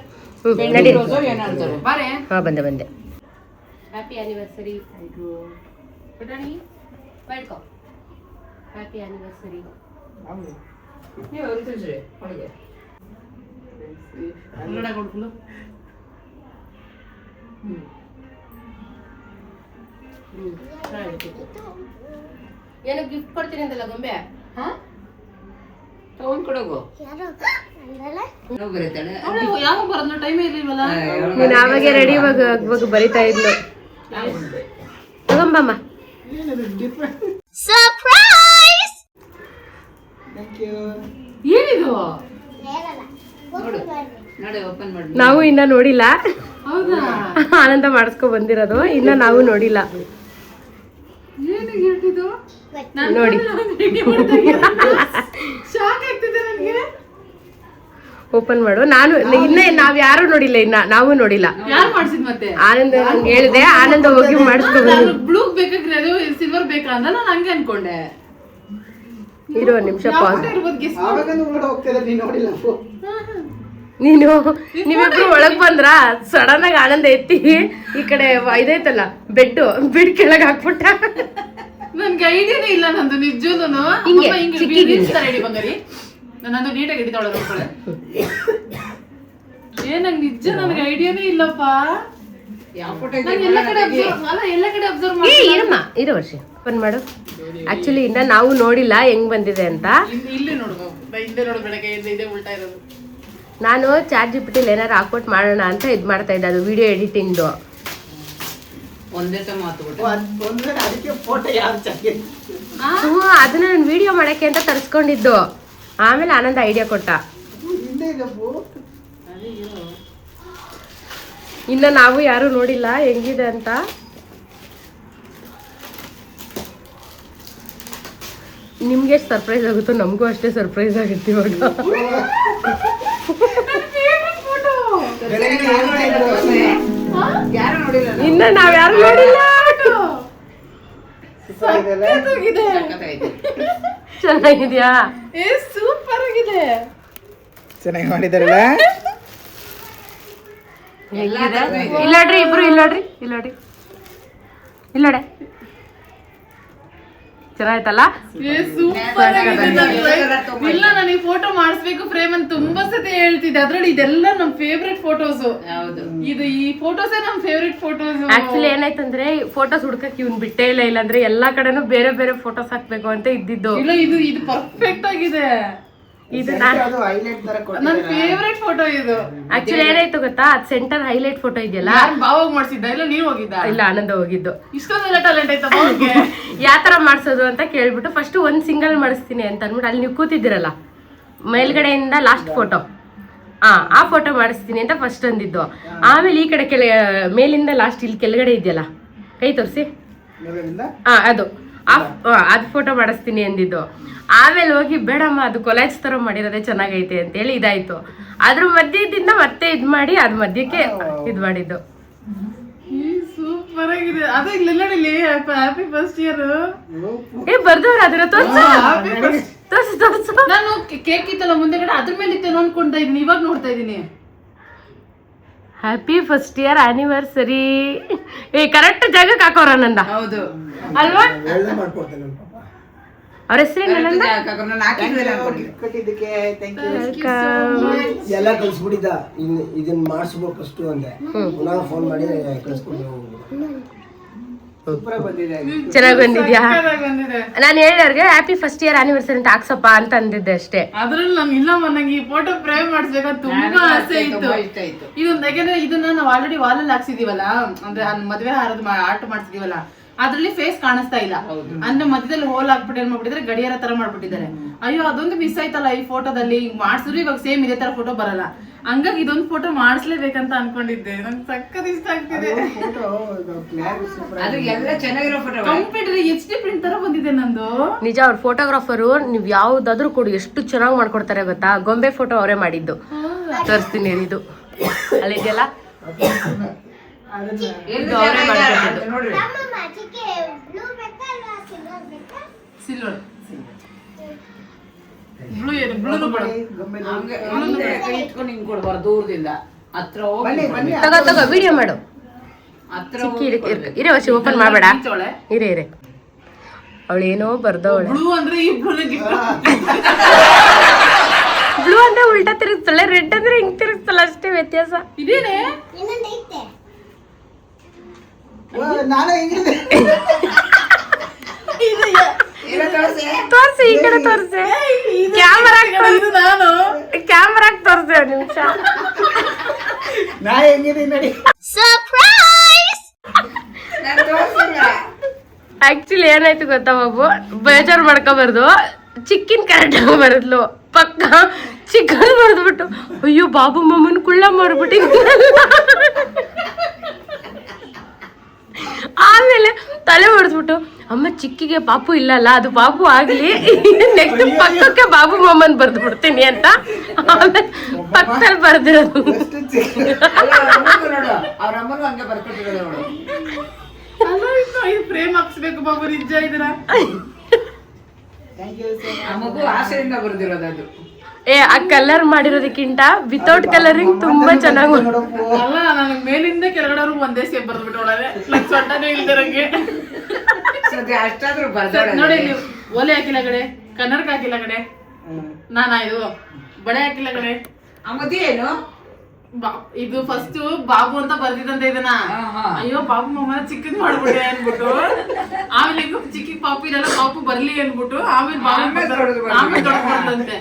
ನಡಿ. ರೋಸೋ ಏನೋ ಅಂತಾರೆ. ಬಾರೆ. ಹಾ ಬಂದೆ. Happy anniversary. ಪುಟಾಣಿ ಬೇಡ್ಕೋ. Happy anniversary. ನೀವು ಅವ್ರು ತಿಳಿಸ್ರಿ ಅವಳಿಗೆ. ಕನ್ನಡ ಕೊಡ್ಕೊಂಡು ಏನೋ ಗಿಫ್ಟ್ ಕೊಡ್ತೀನಿ ಅಂತಲ್ಲ ಗೊಂಬೆ. ತಗೊಂಡ್ ಕೊಡೋಗು. ಯಾರು ಅಂದಲ್ಲ ನಾವು ಬರೀತಾಳೆ. ಯಾವಾಗ ಬರೋದು? ಟೈಮೇ ಇರ್ಲಿಲ್ವಲ್ಲ. ನೀನು ಆವಾಗೆ ರೆಡಿ ಇವಾಗ ಬರಿತಾ ಇದ್ಲು. ತಗೊಂಬಮ್ಮ. ಸರ್ಪ್ರೈಸ್. ಏನಿದು? ಹೇಳಲ್ಲ ನೋಡು ನೋಡಿ ಓಪನ್ ಮಾಡಿ. ನಾವು ಇನ್ನ ನೋಡಿಲ್ಲ. ಹೌದಾ? ಆನಂದ ಮಾಡಿಸ್ಕೊ ಬಂದಿರೋದು, ಇನ್ನ ನಾವು ನೋಡಿಲ್ಲ. ಏನು ಗಿಫ್ಟ್ ಇದು? ನೋಡಿ ಶಾಕ್ ಆಗ್ತಿದೆ ನನಗೆ. ಓಪನ್ ಮಾಡು. ನಾನು ನಾವ್ ಯಾರು ನೋಡಿಲ್ಲ, ಇನ್ನ ನಾವು ನೋಡಿಲ್ಲ. ಯಾರು ಮಾಡ್ಸಿದ್ ಮತ್ತೆ? ಆನಂದ ಹಂಗೆ ಹೇಳಿದೆ, ಆನಂದ ಹೋಗಿ ಮಾಡಿಸ್ಕೊ ನಾನು ಬ್ಲೂ ಬೇಕಾದ್ರೆ ಅದು ಸಿಲ್ವರ್ ಬೇಕಾ ಅಂತ ನಾನು ಹಂಗೆ ಅನ್ಕೊಂಡೆ. ಇರೋ ಒಂದ್ ನಿಮಿಷ ಪಾಸ್. ಇರ್ಬೋದು ಗೆಸ್. ನೀವಿಬ್ರು ಒಳಗ್ ಬಂದ್ರ ಸಡನ್ ಆಗಿ ಆನಂದ ಎತ್ತಿ ಈ ಕಡೆ ಇದೈತಲ್ಲ ಬೆಡ್ ಕೆಳಗ್ ಹಾಕ್ಬಿಟ್ಟ. ನನ್ಗೆ ಐಡಿಯಾನೇ ಇಲ್ಲ ನಂದು ನಿಜೂನು. ಹಿಂಗೆ, ಚಿಕ್ಕಿಗೆ ಹಿಂಗೆ. ರೆಡಿ ಬಂಗಾರಿ ನಂದು ನೀಟಾಗಿ ಹಿಡಿತಾಳೆ ನೋಡ್ಕೊಳ್ಳೆ. ನಂಗೆ ನಿಜ ನನಗೆ ಐಡಿಯಾನೇ ಇಲ್ಲಪ್ಪ. ಯಾವ ಫೋಟೋ ನಾನು ಎಲ್ಲ ಕಡೆ ಅಬ್ಸರ್ವ್ ಏ ಇರಮ್ಮ, ಇರೋ ವರ್ಷ ಓಪನ್ ಮಾಡು. ಆಕ್ಚುಲಿ ಇನ್ನ ನಾವು ನೋಡಿಲ್ಲ ಹೆಂಗ್ ಬಂದಿದೆ ಅಂತ. ಇಲ್ಲಿ ನೋಡ್ಕೋ, ಹಿಂದೆ ನೋಡು, ಬೆಳಗ್ಗೆ ಇದೆ ಉಲ್ಟಾ ಇರೋದು. ನಾನು ಚಾಟ್ ಜಿಪಿಟಿ ಏನಾರು ಹಾಕ್ಬಿಟ್ಟು ಮಾಡೋಣ ಅಂತ ಇದ್ ಮಾಡ್ತಾ ಇದ್ದೆ, ಅದು ವಿಡಿಯೋ ಎಡಿಟಿಂಗ್ದು. ಒಂದೇ ಸಮ ಮಾತುಬಿಟ್ಟು ಅದನ್ನ ನಾನು ವಿಡಿಯೋ ಮಾಡಕ್ಕೆ ಅಂತ ತರಿಸ್ಕೊಂಡಿದ್ದು. ಆಮೇಲೆ ಆನಂದ ಐಡಿಯಾ ಕೊಟ್ಟ. ಇನ್ನ ನಾವು ಯಾರು ನೋಡಿಲ್ಲ ಹೆಂಗಿದೆ ಅಂತ. ನಿಮ್ಗೆ ಎಷ್ಟು ಸರ್ಪ್ರೈಸ್ ಆಗುತ್ತೋ ನಮಗೂ ಅಷ್ಟೇ ಸರ್ಪ್ರೈಸ್ ಆಗುತ್ತೆ ಇವಾಗ. ಯಾರು ನೋಡಿಲ್ಲ. ಇನ್ನ ನಾವ್ ಯಾರು ನೋಡಿಲ್ಲ. ಚೆನ್ನಾಗಿದ್ಯಾ? ಸೂಪರ್ ಆಗಿದೆ. ಚೆನ್ನಾಗಿ ಮಾಡಿದಾರಲ್ಲ. ಇಲ್ಲಡ್ರಿ ಇಬ್ರು, ಇಲ್ಲೋಡ್ರಿ ಚೆನ್ನಾಯ್ತಲ್ಲ? ಸೂಪರ್ ಆಗಿದೆ. ಇಲ್ಲ ನನಗೆ ಫೋಟೋ ಮಾಡಿಸ್ಬೇಕು ಫ್ರೇಮ್ ಅಂತ ತುಂಬಾ ಸತಿ ಹೇಳ್ತಿದ್ದೆ. ಅದ್ರಲ್ಲಿ ಇದೆಲ್ಲ ನಮ್ ಫೇವ್ರೆಟ್ ಫೋಟೋಸ್. ಹೌದು, ಈ ಫೋಟೋಸೇ ನಮ್ ಫೇವ್ರೆಟ್ ಫೋಟೋಸ್. ಆಕ್ಚುಲಿ ಏನಾಯ್ತಂದ್ರೆ ಫೋಟೋಸ್ ಹುಡ್ಕಕ್ ಇವ್ನ್ ಬಿಟ್ಟೇ ಇಲ್ಲ. ಇಲ್ಲಾಂದ್ರೆ ಎಲ್ಲಾ ಕಡೆನೂ ಬೇರೆ ಬೇರೆ ಫೋಟೋಸ್ ಹಾಕ್ಬೇಕು ಅಂತ ಇದ್ದಿದ್ದು. ಇಲ್ಲ, ಇದು ಪರ್ಫೆಕ್ಟ್ ಆಗಿದೆ. ಇದು ಅದು ಹೈಲೈಟ್ ತರ ನನ್ನ ಫೇವ್ರೆಟ್ ಫೋಟೋ ಇದು. ಆಕ್ಚುಲಿ ಏನಾಯ್ತು ಗೊತ್ತಾ, ಅದ್ ಸೆಂಟರ್ ಹೈಲೈಟ್ ಫೋಟೋ ಇದೆಯಲ್ಲ, ಯಾರು ಬಾವಾಗ ಮಾಡ್ಸಿದ್ದ ಇಲ್ಲ ನೀವ್ ಹೋಗಿದ್ದ? ಇಲ್ಲ ಆನಂದ ಹೋಗಿದ್ದು. ಇಷ್ಟೊಂದೆಲ್ಲ ಟ್ಯಾಲೆಂಟ್ ಆಯ್ತಾ ಬಾವಗೆ? ಯಾವ ತರ ಮಾಡ್ಸೋದು ಅಂತ ಕೇಳ್ಬಿಟ್ಟು ಫಸ್ಟ್ ಒಂದ್ ಸಿಂಗಲ್ ಮಾಡಿಸ್ತೀನಿ ಅಂತ ಅಂದ್ಬಿಟ್ಟು ಅಲ್ಲಿ ನೀವು ಕೂತಿದ್ದೀರಲ್ಲ ಮೇಲ್ಗಡೆಯಿಂದ ಲಾಸ್ಟ್ ಫೋಟೋ, ಆ ಫೋಟೋ ಮಾಡಿಸ್ತೀನಿ ಅಂತ ಫಸ್ಟ್ ಅಂದಿದ್ದು. ಆಮೇಲೆ ಈ ಕಡೆ ಮೇಲಿಂದ ಲಾಸ್ಟ್ ಇಲ್ಲಿ ಕೆಳಗಡೆ ಇದೆಯಲ್ಲ, ಕೈ ತೋರಿಸಿ, ಅದು ಅದು ಫೋಟೋ ಮಾಡಿಸ್ತೀನಿ ಅಂದಿದ್ದು. ಆಮೇಲೆ ಹೋಗಿ ಬೇಡಮ್ಮ ಅದು ಕೊಲಾಜ್ ತರ ಮಾಡಿರೋದೇ ಚೆನ್ನಾಗೈತೆ ಅಂತೇಳಿ ಇದಾಯ್ತು. ಅದ್ರ ಮಧ್ಯದಿಂದ ಮತ್ತೆ ಇದ್ ಮಾಡಿ ಅದ್ ಮಧ್ಯಕ್ಕೆ ಇದ್ ಮಾಡಿದ್ದು. ಸೂಪರ್ ಆಗಿದೆ. ಅದು ಇಲ್ಲ ನೋಡಿ, ಹ್ಯಾಪಿ ಫಸ್ಟ್ ಇಯರ್ ಬರ್ದವ್ರ ಅದನ್ನ ತೋರ್ಸು. ನಾನು ಕೇಕ್ ಇತ್ತಲ್ಲ ಮುಂದೆಗಡೆ ಅದ್ರ ಮೇಲೆ ಇತ್ತೇನೋ ಅನ್ಕೊಂತಾ ಇದೀನಿ, ಇವಾಗ ನೋಡ್ತಾ ಇದೀನಿ. Happy first year anniversary. Correct ಜಾಗಕ್ಕೆ ಹಾಕೋರ ನಂದ ಹೌದು ಅಲ್ವಾ? ಮಾಡ್ಕೊಡ್ತೇನೆ ಅವ್ರ ಹೆಸರೇನು? ಕೊಟ್ಟಿದ್ದಕ್ಕೆ ಥ್ಯಾಂಕ್ ಯು. ಎಲ್ಲ ಕಳ್ಸ್ಬಿಟ್ಟಿದ್ದ, ಇದನ್ನ ಮಾಡಿಸ್ಬೇಕು ಫಸ್ಟ್ ಅಂದೆ, ಪುನಃ ಫೋನ್ ಮಾಡಿ ಕಳ್ಸ್ಕೊಂಡು ಸೂಪರ್ ಬಂದಿದೆ. ಚೆನ್ನಾಗಿ ಬಂದಿದ್ಯಾ? ಬಂದಿದೆ. ನಾನು ಹೇಳಿದವ್ರಿಗೆ ಹ್ಯಾಪಿ ಫಸ್ಟ್ ಇಯರ್ ಆನಿವರ್ಸರಿ ಅಂತ ಹಾಕ್ಸಪ್ಪ ಅಂತ ಅಂದಿದ್ದೆ ಅಷ್ಟೇ. ಅದ್ರಲ್ಲಿ ನಂಗೆ ಇಲ್ಲಮ್ಮ, ನಂಗೆ ಈ ಫೋಟೋ ಫ್ರೇಮ್ ಮಾಡಿಸ್ಬೇಕಂತ ತುಂಬಾ ಆಸೆ ಇತ್ತು. ಇದೊಂದು ಯಾಕಂದ್ರೆ ಇದನ್ನ ನಾವು ಆಲ್ರೆಡಿ ವಾಲಲ್ಲಿ ಹಾಕ್ಸಿದೀವಲ್ಲ, ಅಂದ್ರೆ ಮದ್ವೆ ಹಾರದ ಆರ್ಟ್ ಮಾಡ್ಸಿದೀವಲ್ಲ, ಅದ್ರಲ್ಲಿ ಫೇಸ್ ಕಾಣಿಸ್ತಾ ಇಲ್ಲ. ಅಂದ್ರೆ ಮಧ್ಯದಲ್ಲಿ ಹೋಲ್ ಹಾಕ್ಬಿಟ್ಟು ಏನ್ ಮಾಡ್ಬಿಟ್ಟಿದ್ರೆ ಗಡಿಯಾರ ತರ ಮಾಡ್ಬಿಟ್ಟಿದ್ದಾರೆ. ಅಯ್ಯೋ ಅದೊಂದು ಮಿಸ್ ಆಯ್ತಲ್ಲ ಈ ಫೋಟೋದಲ್ಲಿ. ಮಾಡ್ಸಿದ್ರು ಇವಾಗ ಸೇಮ್ ಇದೇ ತರ ಫೋಟೋ ಬರಲ್ಲ. ಹಂಗಾಗಿ ಇದೊಂದು ಫೋಟೋ ಮಾಡಿಸ್ಲೇಬೇಕಂತ ಅನ್ಕೊಂಡಿದ್ದೆ. ನಂಗೆ ಸಕ್ಕತ್ ಇಷ್ಟ ಆಗ್ತಿದೆ. ಕಂಪ್ಯೂಟರ್ HD ಪ್ರಿಂಟ್ ತರ ಬಂದಿದೆ ನಂದು. ನಿಜ, ಅವ್ರ ಫೋಟೋಗ್ರಾಫರು ನೀವ್ ಯಾವ್ದಾದ್ರು ಕೊಡು ಎಷ್ಟು ಚೆನ್ನಾಗಿ ಮಾಡ್ಕೊಡ್ತಾರೆ ಗೊತ್ತಾ. ಗೊಂಬೆ ಫೋಟೋ ಅವರೇ ಮಾಡಿದ್ದು. ತೋರಿಸ್ತೀನಿ ಇದು ಅಲ್ಲಿದೆಯಲ್ಲ, ಇದು ಅವರೇ ಮಾಡ್ಕೊಟ್ಟಿದ್ದು. ಸಿಲ್ವರ್ ಬ್ಲೂ ಏನು ಬ್ಲೂ ಬೇಡ, ಇಟ್ಕೊಂಡು ಹಿಂಗ್ ಕೊಡ್ಬಾರ್ದು, ದೂರದಿಂದ ಹತ್ರ ಹೋಗಿ ತಗೋ ವಿಡಿಯೋ ಮಾಡು. ಇರೇ ವರ್ಷ ಓಪನ್ ಮಾಡಬೇಡ, ಇರೇ ಅವಳೇನೋ ಬರ್ದವಳೆ. ಬ್ಲೂ ಅಂದ್ರೆ ಈ ಬ್ಲೂ ಬ್ಲೂ ಅಂದ್ರೆ ಉಲ್ಟಾ ತಿರುಗಿಸ್ತಾಳೆ, ರೆಡ್ ಅಂದ್ರೆ ಹಿಂಗ್ ತಿರುಗಿಸ್ತಾಳೆ, ಅಷ್ಟೇ ವ್ಯತ್ಯಾಸ. ಇದೇನೆ ನಾನೇ ಹೆಂಗಿದೆ ತೋರ್ಸಿ, ಈ ಕಡೆ ತೋರ್ಸಿ, ಕ್ಯಾಮರಾಗ್ ತೋರ್ಸಿ ಒಂದ್ ನಿಮಿಷ. ನಾ ಹೆಂಗಿದೆ ನೋಡಿ. ಆಕ್ಚುಲಿ ಏನಾಯ್ತು ಗೊತ್ತಾ ಬಾಬು, ಬೇಜಾರು ಮಾಡ್ಕೋಬಾರ್ದು. ಚಿಕ್ಕಿನ ಕರೆಕ್ಟ್ ಆಗಿ ಬರದ್ಲು, ಪಕ್ಕ ಚಿಕ್ಕನ್ ಬರೆದ್ಬಿಟ್ಟು ಅಯ್ಯೋ ಬಾಬು ಮಮ್ಮನ್ ಕುಳ್ಳ ಮಾಡ್ಬಿಟ್ಟು. ಆಮೇಲೆ ತಲೆ ಹೊಡೆದ್ಬಿಟ್ಟು ಅಮ್ಮ ಚಿಕ್ಕಿಗೆ ಪಾಪು ಇಲ್ಲಲ್ಲ, ಅದು ಪಾಪು ಆಗ್ಲಿ, ನೆಕ್ಸ್ಟ್ ಪಕ್ಕಕ್ಕೆ ಬಾಬು ಮಮ್ಮನ್ ಬರ್ದು ಬಿಡ್ತೀನಿ ಅಂತ ಆಮೇಲೆ ಪಕ್ಕದಲ್ಲಿ ಬರ್ದಿರೋದು. ಅವ್ರ ಅಮ್ಮನು ಹಂಗೆ ಬರ್ಕೊಟ್ಟಿರೋದು. ಫ್ರೇಮ್ ಹಾಕ್ಸ್ಬೇಕು ಬಾಬು, ನಿಜ ಇದರ ಆ ಮಗು ಆಸೆಯಿಂದ ಬರ್ದಿರೋದು ಅದು. ಆ ಕಲರ್ ಮಾಡಿರೋದಕ್ಕಿಂತ ವಿತೌಟ್ ಕಲರಿಂಗ್ ತುಂಬಾ ಚೆನ್ನಾಗಿ. ಅಲ್ಲ, ನನಗೆ ಮೇಲಿಂದ ಕೆಳಗಡೆ ಒಂದೇ ಸೇಪ್ ಬರ್ದ್ಬಿಟ್ಟೊಳಗೆ, ಸೊಟ್ಟನೇ ಇಲ್ದಿರಂಗೆ. ಅಷ್ಟಾದ್ರೂ ನೋಡಿ, ನೀವು ಓಲೆ ಹಾಕಿಲ್ಲ ಕಡೆ, ಕನ್ನಡಕ ಹಾಕಿಲ್ಲ ಕಡೆ, ನಾನಾ ಇದು ಬಳೆ ಹಾಕಿಲ್ಲ ಕಡೆ. ಅಮ್ಮದಿ ಏನು ಇದು ಫಸ್ಟ್ ಬಾಬು ಅಂತ ಬರ್ದಿದಂತೆ ಇದನ್ನ. ಅಯ್ಯೋ ಬಾಬು ಮಮ್ಮನ ಚಿಕ್ಕದ್ ಮಾಡ್ಬಿಟ್ಟೆ ಅನ್ಬಿಟ್ಟು, ಆಮೇಲೆ ಈಗ ಚಿಕ್ಕಿ ಪಾಪು ಇರಲ್ಲ, ಪಾಪು ಬರ್ಲಿ ಅನ್ಬಿಟ್ಟು ಆಮೇಲೆ ದೊಡ್ಡದಂತೆ.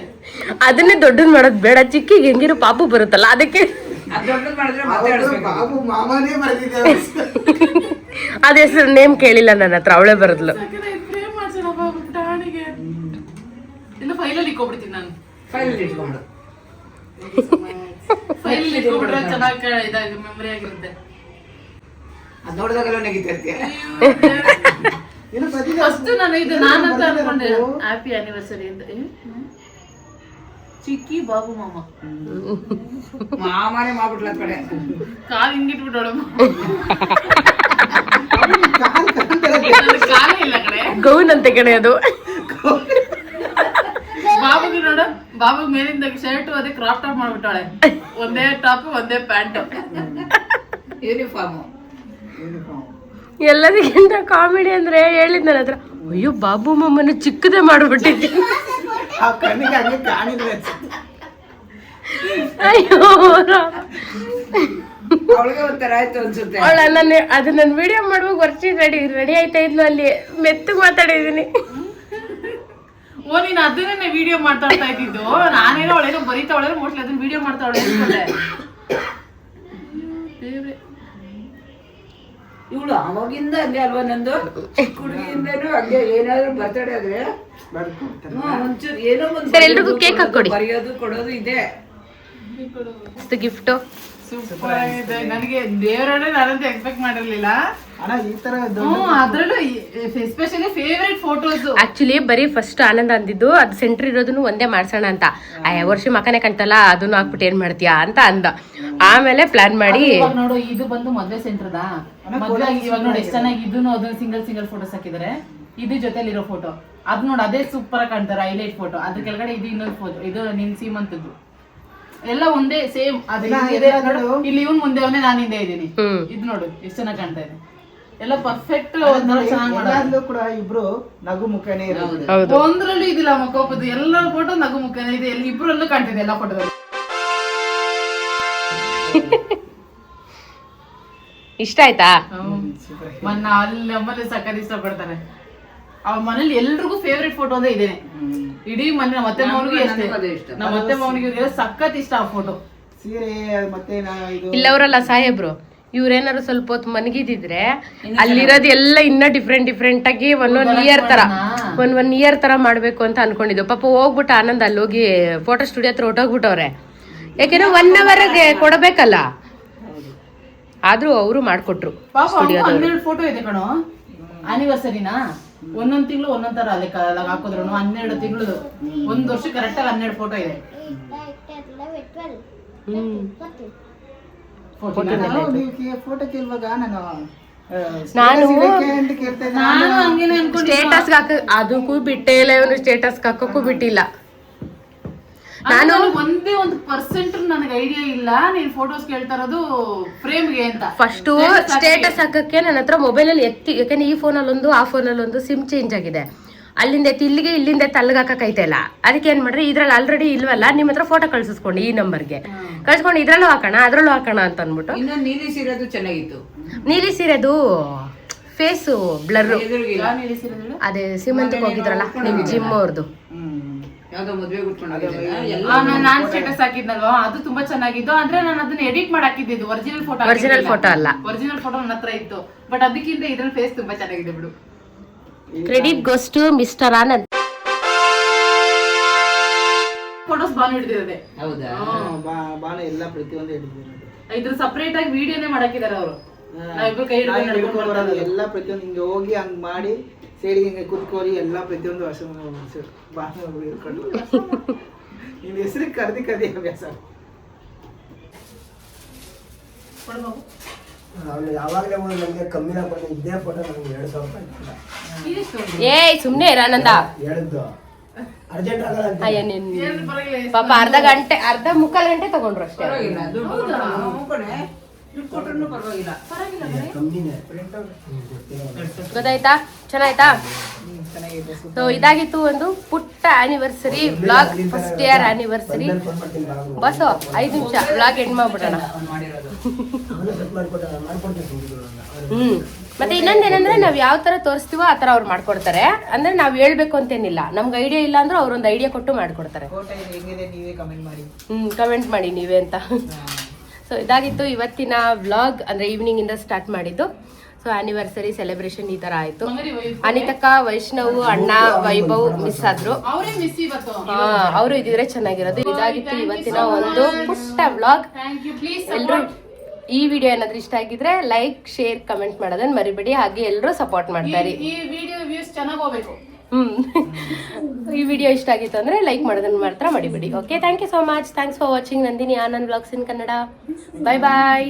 ಅದನ್ನೇ ದೊಡ್ಡದ್ ಮಾಡೋದ್ ಬೇಡ, ಚಿಕ್ಕಿಗೆ ಹೆಂಗಿರೋ ಪಾಪು ಬರುತ್ತಲ್ಲ ಅದಕ್ಕೆ ಬಾಬು ಮಾಮನೇ ಬರ್ದಿದ್ದೆ. ಅದ ಹೆಸರು ನೇಮ್ ಕೇಳಿಲ್ಲ ನನ್ನ ಹತ್ರ, ಅವಳೇ ಬರದ್ಲು. ಫ್ರೇಮ್ ಮಾಡ್ಸೋಣ ಬಾಬು ಟಾಣಿಗೆ. ಇಲ್ಲ ಫೈಲಲ್ಲಿ ಇಕ್ಕೊಬಿಡ್ತೀನಿ ನಾನು. ಫೈಲ್ ಇಟ್ಕೊಂಡು ಫೈಲ್ ಇಟ್ಕೊಬಿಟ್ರೆ ಚೆನ್ನಾಗಿ ಇದಾಗಿ ಮೆಮೊರಿ ಆಗಿರುತ್ತೆ. ಅದ್ ನೋಡಿದಾಗೆಲ್ಲ ನೆಗಿತಿರ್ತೀಯ. ಫಸ್ಟ್ ನಾನು ಇದು ನಾನಂತ ಅನ್ಕೊಂಡೆ ಹ್ಯಾಪಿ ಆನಿವರ್ಸರಿ ಅಂತ. ಚಿಕ್ಕಿ ಬಾಬು ಮಾಮ ಮಾಮನೇ ಮಾಡ್ಬಿಟ್ಲ ಕಡೆ ಕಾಲ್ ಹಿಂಗಿಟ್ಬಿಟ್ಟೋಳ. ಕಾಲೇ ಇಲ್ಲ ಕಡೆ, ಗೌನ್ ಅಂತೆ ಕಡೆ ಅದು. ಬಾಬುಗೆ ನೋಡ, ಬಾಬು ಮೇಲಿಂದ ಶರ್ಟ್ ಅದೇ ಕ್ರಾಪ್ ಟಾಪ್ ಮಾಡ್ಬಿಟ್ಟಾಳೆ. ಒಂದೇ ಟಾಪ್ ಒಂದೇ ಪ್ಯಾಂಟ್, ಯೂನಿಫಾರ್ಮ್. ಎಲ್ಲದಕ್ಕಿಂತ ಕಾಮಿಡಿ ಅಂದ್ರೆ ಹೇಳಿದ್ ನನ್ನ ಹತ್ರ, ಅಯ್ಯೋ ಬಾಬು ಮಮ್ಮನ ಚಿಕ್ಕದೇ ಮಾಡ್ಬಿಟ್ಟಿದ್ದೆ. ಅಯ್ಯೋ ಅವಳಿಗೆ ಒಂಥರ ಆಯ್ತು ಅನ್ಸುತ್ತೆ. ಅದು ನನ್ನ ವಿಡಿಯೋ ಮಾಡುವಾಗ ವರ್ಷ ರೆಡಿ ಆಯ್ತಾ ಇದ್ಲು, ಅಲ್ಲಿ ಮೆತ್ತು ಮಾತಾಡಿದೀನಿ. ಓ ನೀನ್ ಅದನ್ನೇ ವಿಡಿಯೋ ಮಾತಾಡ್ತಾ ಇದ್ದಿದ್ದು. ನಾನೇನೋ ಅವಳೇನೋ ಬರೀತಾ ಅವಳೇನೋ ಮೋಸ್ಟ್ಲಿ ಅದನ್ನ ವಿಡಿಯೋ ಮಾಡ್ತಾ ಅವಳೆ ಅನ್ಕೊಂಡೆ. ಇವಳು ಅವಾಗಿಂದ ಹಂಗೆ ಅಲ್ವಾ ನಂದು ಹುಡುಗಿಯಿಂದನೂ ಹಂಗೆ ಏನಾದ್ರು ಬರ್ತಡೇ ಆದ್ರೆ ಒಂಚೂರು ಏನೋ ಸರ್ ಎಲ್ರಿಗೂ ಕೇಕ್ ಹಾಕೊಡಿ. ಬರೆಯೋದು ಕೊಡೋದು ಇದೆ. ಗಿಫ್ಟು ಸೂಪರ್ ಆಗಿದೆ. ನನಗೆ ದೇವರನ್ನೇ ನಾನಂತೂ ಎಕ್ಸ್ಪೆಕ್ಟ್ ಮಾಡಿರ್ಲಿಲ್ಲ. ಅದ್ರಲ್ಲೂ ಎಸ್ಪೆಷಲಿ ಫೇವ್ರೆಟ್ ಫೋಟೋಸ್. ಆಕ್ಚುಲಿ ಬರೀ ಫಸ್ಟ್ ಆನಂದ ಅಂದಿದ್ದು ಅದು ಸೆಂಟ್ರ್ ಇರೋದನ್ನು ಒಂದೇ ಮಾಡ್ಸೋಣ ಅಂತ. ವರ್ಷ ಮಕನೇ ಕಾಣ್ತಲ್ಲ ಅದನ್ನು ಹಾಕ್ಬಿಟ್ಟು ಏನ್ ಮಾಡ್ತೀಯಾ ಅಂತ ಅಂದ. ಆಮೇಲೆ ಪ್ಲಾನ್ ಮಾಡಿ ನೋಡು ಇದು ಬಂದು ಮದ್ವೆ ಸೆಂಟರ್ದ ಮದ್ವೆ ಇವಾಗ ನೋಡಿ ಎಷ್ಟು ಚೆನ್ನಾಗಿ ಇದನ್ನು ಅದನ್ನ ಸಿಂಗಲ್ ಫೋಟೋಸ್ ಹಾಕಿದ್ದಾರೆ. ಇದು ಜೊತೆಲಿರೋ ಫೋಟೋ ಅದ್ ನೋಡಿ ಅದೇ ಸೂಪರ್ ಆಗಿ ಕಾಣ್ತಾರೆ. ಹೈಲೈಟ್ ಫೋಟೋ ಅದ್ರ ಕೆಳಗಡೆ ಇದು ಇನ್ನೊಂದು ಫೋಟೋ. ಇದು ನಿನ್ ಸೀಮಂತದ್ದು ಎಲ್ಲ ಒಂದೇ ಸೇಮ್. ಇಲ್ಲಿ ಇವನ್ ಮುಂದೆ ಅವನೇ ನಾನು ಹಿಂದೆ ಇದ್ದೀನಿ. ಇದು ನೋಡು ಎಷ್ಟು ಚೆನ್ನಾಗಿ ಕಾಣ್ತಾ ಇದೆ. ಎಲ್ಲ ಪರ್ಫೆಕ್ಟ್ ಚೆನ್ನಾಗಿ ಕೂಡ ಇಬ್ರು ನಗು ಮುಖನೇ ಇರೋದು. ಒಂದ್ರಲ್ಲೂ ಇದಿಲ್ಲ ಮಕ್ಕೋಪದು. ಎಲ್ಲ ಫೋಟೋ ನಗು ಮುಖನೇ ಇದೆ. ಎಲ್ಲ ಇಬ್ರಲ್ಲೂ ಕಾಣ್ತಿದೆ ಎಲ್ಲ ಫೋಟೋದಲ್ಲಿ. ಇಷ್ಟ ಆಯ್ತಾ? ಮೊನ್ನ ಅಲ್ಲಿ ನಮ್ಮಲ್ಲಿ ಸಕ್ಕತ್ ಇಷ್ಟ ಪಡ್ತಾರೆ. ಅವ್ರ ಮನೇಲಿ ಎಲ್ರಿಗೂ ಫೇವ್ರೆಟ್ ಫೋಟೋ ಅಂದ್ರೆ ಇದೇನೆ. ಇಡೀ ಮನೆ ನಮ್ಮ ಅತ್ತೆ ಮಾವನಿಗೆ ಅಷ್ಟೇ. ನಮ್ಮ ಅತ್ತೆ ಮಾವನಿಗೆ ಸಖತ್ ಇಷ್ಟ ಆ ಫೋಟೋ. ಸೀರೆ ಮತ್ತೆ ಇಲ್ಲವರಲ್ಲ ಸಾಹೇಬ್ರು, ಇವ್ರೇನಾದ್ರು ಸ್ವಲ್ಪ ಹೊತ್ತು ಮನಗಿದಿದ್ರೆ ಅಲ್ಲಿರೋದು ಎಲ್ಲ ಇನ್ನ ಡಿಫ್ರೆಂಟ್ ಆಗಿ ಒನ್ ಇಯರ್ ತರ ಮಾಡ್ಬೇಕು ಅಂತ ಅನ್ಕೊಂಡಿದ್ದು. ಪಾಪ ಹೋಗ್ಬಿಟ್ಟು ಆನಂದ್ ಅಲ್ಲಿ ಹೋಗಿ ಫೋಟೋ ಸ್ಟುಡಿಯೋ ಹತ್ರ ಹೊಟ್ಟೋಗ್ಬಿಟ್ಟವ್ರೆ. ಯಾಕೆಂದ್ರೆ 1 ಅವರ್ಗೆ ಕೊಡಬೇಕಲ್ಲ. ಆದ್ರೂ ಅವರು ಮಾಡ್ಕೊಟ್ರು. 12 ಫೋಟೋ ಇದೆ ಕಣೋ ಆನಿವರ್ಸರಿನಾ. ಒಂದೊಂದ್ ತಿಂಗಳು ಒಂದೊಂದ್ ತರ ಲೆಕ್ಕ ಹಾಕೋದ್ರು 12 ತಿಂಗಳು 1 ವರ್ಷ ಕರೆಕ್ಟ್ ಆಗಿ 12 ಫೋಟೋ ಇದೆ. ಫೋಟೋ ಕೇಳುವಾಗ ನಾನು ಹಂಗೇನೆ ಅನ್ಕೊಂಡೆ. ಸ್ಟೇಟಸ್ ಅದಕ್ಕೂ ಬಿಟ್ಟೇ ಇಲ್ಲ ಇವನು. ಸ್ಟೇಟಸ್ ಹಾಕಕ್ಕೂ ಬಿಟ್ಟಿಲ್ಲ. ನಾನು ಒಂದೇ 1% ನನಗೆ ಐಡಿಯಾ ಇಲ್ಲ ನೀನ್ ಫೋಟೋಸ್ ಕೇಳ್ತಾ ಇರೋದು ಫ್ರೇಮ್ಗೆ ಅಂತ. ಫಸ್ಟ್ ಸ್ಟೇಟಸ್ ಹಾಕಕ್ಕೆ ನನ್ನ ಹತ್ರ ಮೊಬೈಲ್ ಅಲ್ಲಿ ಎತ್ತಿ, ಯಾಕಂದ್ರೆ ಈ ಫೋನಲ್ಲಿ ಒಂದು ಆ ಫೋನಲ್ಲಿ ಒಂದು ಸಿಮ್ ಚೇಂಜ್ ಆಗಿದೆ. ಅಲ್ಲಿಂದ ಎತ್ತಿ ಇಲ್ಲಿಗೆ, ಇಲ್ಲಿಂದ ಅಲ್ಲಿಗೆ ಹಾಕೈತಲ್ಲ. ಅದಕ್ಕೆ ಏನ್ ಮಾಡ್ರಿ, ಇದ್ರಲ್ಲಿ ಆಲ್ರೆಡಿ ಇಲ್ವಲ್ಲ, ನಿಮ್ಮ ಹತ್ರ ಫೋಟೋ ಕಳ್ಸಿಸ್ಕೊಂಡು ಈ ನಂಬರ್ಗೆ ಕಳ್ಸ್ಕೊಂಡು ಇದ್ರಲ್ಲೂ ಹಾಕೋಣ ಅದ್ರಲ್ಲೂ ಹಾಕೋಣ ಅಂತ ಅನ್ಬಿಟ್ಟು. ಇನ್ನೊಂದು ನೀಲಿ ಸೀರೆದು ಚೆನ್ನಾಗಿತ್ತು. ನೀಲಿ ಸೀರೆದು ಫೇಸು ಬ್ಲರ್. ಅದೇ ಸೀಮಂತಕ್ಕೆ ಹೋಗಿದ್ರಲ್ಲ ನಿಮ್ ಜಿಮ್ ಅವ್ರದ್ದು. ಯಾವ್ದೋ ಮದ್ವೆ ನಾನ್ ಸ್ಟೇಟಸ್ ಹಾಕಿದ್ನಲ್ವಾ ಅದು ತುಂಬಾ ಚೆನ್ನಾಗಿತ್ತು. ಅಂದ್ರೆ ನಾನು ಅದನ್ನ ಎಡಿಟ್ ಮಾಡಿ ಹಾಕಿದ್ದು. ಒರಿಜಿನಲ್ ಫೋಟೋ ಅಲ್ಲ. ಒರಿಜಿನಲ್ ಫೋಟೋ ನನ್ನ ಹತ್ರ ಇತ್ತು. ಬಟ್ ಅದಕ್ಕಿಂತ ಇದ್ರಲ್ಲಿ ಫೇಸ್ ತುಂಬಾ ಚೆನ್ನಾಗಿದೆ ಬಿಡು. Credit goes to mister Anand. Photos Banu ಹಿಡಿದಿರೋದೆ. ಹೌದಾ? ಬಾನ ಎಲ್ಲ ಪ್ರತಿಯೊಂದು ಹಿಡಿದಿರೋದು. ಇದ್ರ ಸಪರೇಟ್ ಆಗಿ ವಿಡಿಯೋನೇ ಮಾಡಾಕಿದ್ದಾರೆ ಅವರು. ನಾವಿಬ್ರು ಕೈ ಹಿಡ್ಕೊಂಡು ಎಲ್ಲ ಪ್ರತಿಯೊಂದು ಹಿಂಗೆ ಹೋಗಿ ಹಂಗ್ ಮಾಡಿ ಸೇರಿ ಹಿಂಗೆ ಕುತ್ಕೋರಿ ಎಲ್ಲ ಪ್ರತಿಯೊಂದು ವರ್ಷ ಬಾನ ಹಿಡ್ಕೊಂಡು ನಿನ್ನ ಹೆಸರಿಗೆ ಕರ್ದಿ ಅಭ್ಯಾಸ. ಯಾವಾಗಲೇ ನಮಗೆ ಕಮ್ಮಿ ಹಾಕೊಂಡು ಇದೇ ಫೋಟೋ ನಮ್ಗೆ 2,000 ರೂಪಾಯಿ. ಏಯ್ ಸುಮ್ನೆ ಇರಾನಂದ ಹೇಳಿದ್ದು ಅರ್ಜೆಂಟ್ ಆಗಲ್ಲ ಅಂತ. ಪಾಪ ಅರ್ಧ ಮುಕ್ಕಾಲು ಗಂಟೆ ತಗೊಂಡ್ರು ಅಷ್ಟೇ. ಗೊತ್ತಾಯ್ತಾ? ಚೆನ್ನಾಯ್ತಾ? ಸೊ ಇದಾಗಿತ್ತು ಒಂದು ಪುಟ್ಟ anniversary vlog. First year anniversary. Bus 5 ನಿಮಿಷ ವ್ಲಾಗ್ ಎಂಡ್ ಮಾಡ್ಬಿಡೋಣ. ಮತ್ತೆ ಇನ್ನೊಂದೇನಂದ್ರೆ ನಾವ್ ಯಾವ ತರ ತೋರಿಸ್ತೀವೋ ಆ ತರ ಅವ್ರು ಮಾಡ್ಕೊಡ್ತಾರೆ. ಅಂದ್ರೆ ನಾವ್ ಹೇಳ್ಬೇಕು ಅಂತೇನಿಲ್ಲ. ನಮ್ಗೆ ಐಡಿಯಾ ಇಲ್ಲ ಅಂದ್ರೆ ಅವ್ರೊಂದು ಐಡಿಯಾ ಕೊಟ್ಟು ಮಾಡ್ಕೊಡ್ತಾರೆ. ಕಮೆಂಟ್ ಮಾಡಿ ನೀವೇ ಅಂತ. ಸೊ ಇದಾಗಿತ್ತು ಇವತ್ತಿನ ವ್ಲಾಗ್. ಅಂದ್ರೆ ಈವ್ನಿಂಗ್ ಇಂದ ಸ್ಟಾರ್ಟ್ ಮಾಡಿದ್ದು. ಸೊ ಆನಿವರ್ಸರಿ ಸೆಲೆಬ್ರೇಷನ್ ಈ ತರ ಆಯ್ತು. ಅನಿತಕ್ಕ, ವೈಷ್ಣವ್, ಅಣ್ಣ, ವೈಭವ್ ಮಿಸ್ ಆದ್ರು. ಅವರು ಇದಿದ್ರೆ ಚೆನ್ನಾಗಿರೋದು. ಇದಾಗಿತ್ತು ಇವತ್ತಿನ ಒಂದು ಪುಟ್ಟ ವ್ಲಾಗ್. ಎಲ್ರು ಈ ವಿಡಿಯೋ ಏನಾದ್ರೂ ಇಷ್ಟ ಆಗಿದ್ರೆ ಲೈಕ್, ಶೇರ್, ಕಮೆಂಟ್ ಮಾಡೋದನ್ನ ಮರಿಬೇಡಿ. ಹಾಗೆ ಎಲ್ಲರೂ ಸಪೋರ್ಟ್ ಮಾಡ್ತಾರೆ. ಈ ವಿಡಿಯೋ ಇಷ್ಟ ಆಗಿತ್ತು ಅಂದ್ರೆ ಲೈಕ್ ಮಾಡೋದನ್ನ ಮಾತ್ರ ಮರಿಬೇಡಿ. Okay, thank you so much. Thanks for watching Nandini Anand vlogs in Kannada. Bye bye.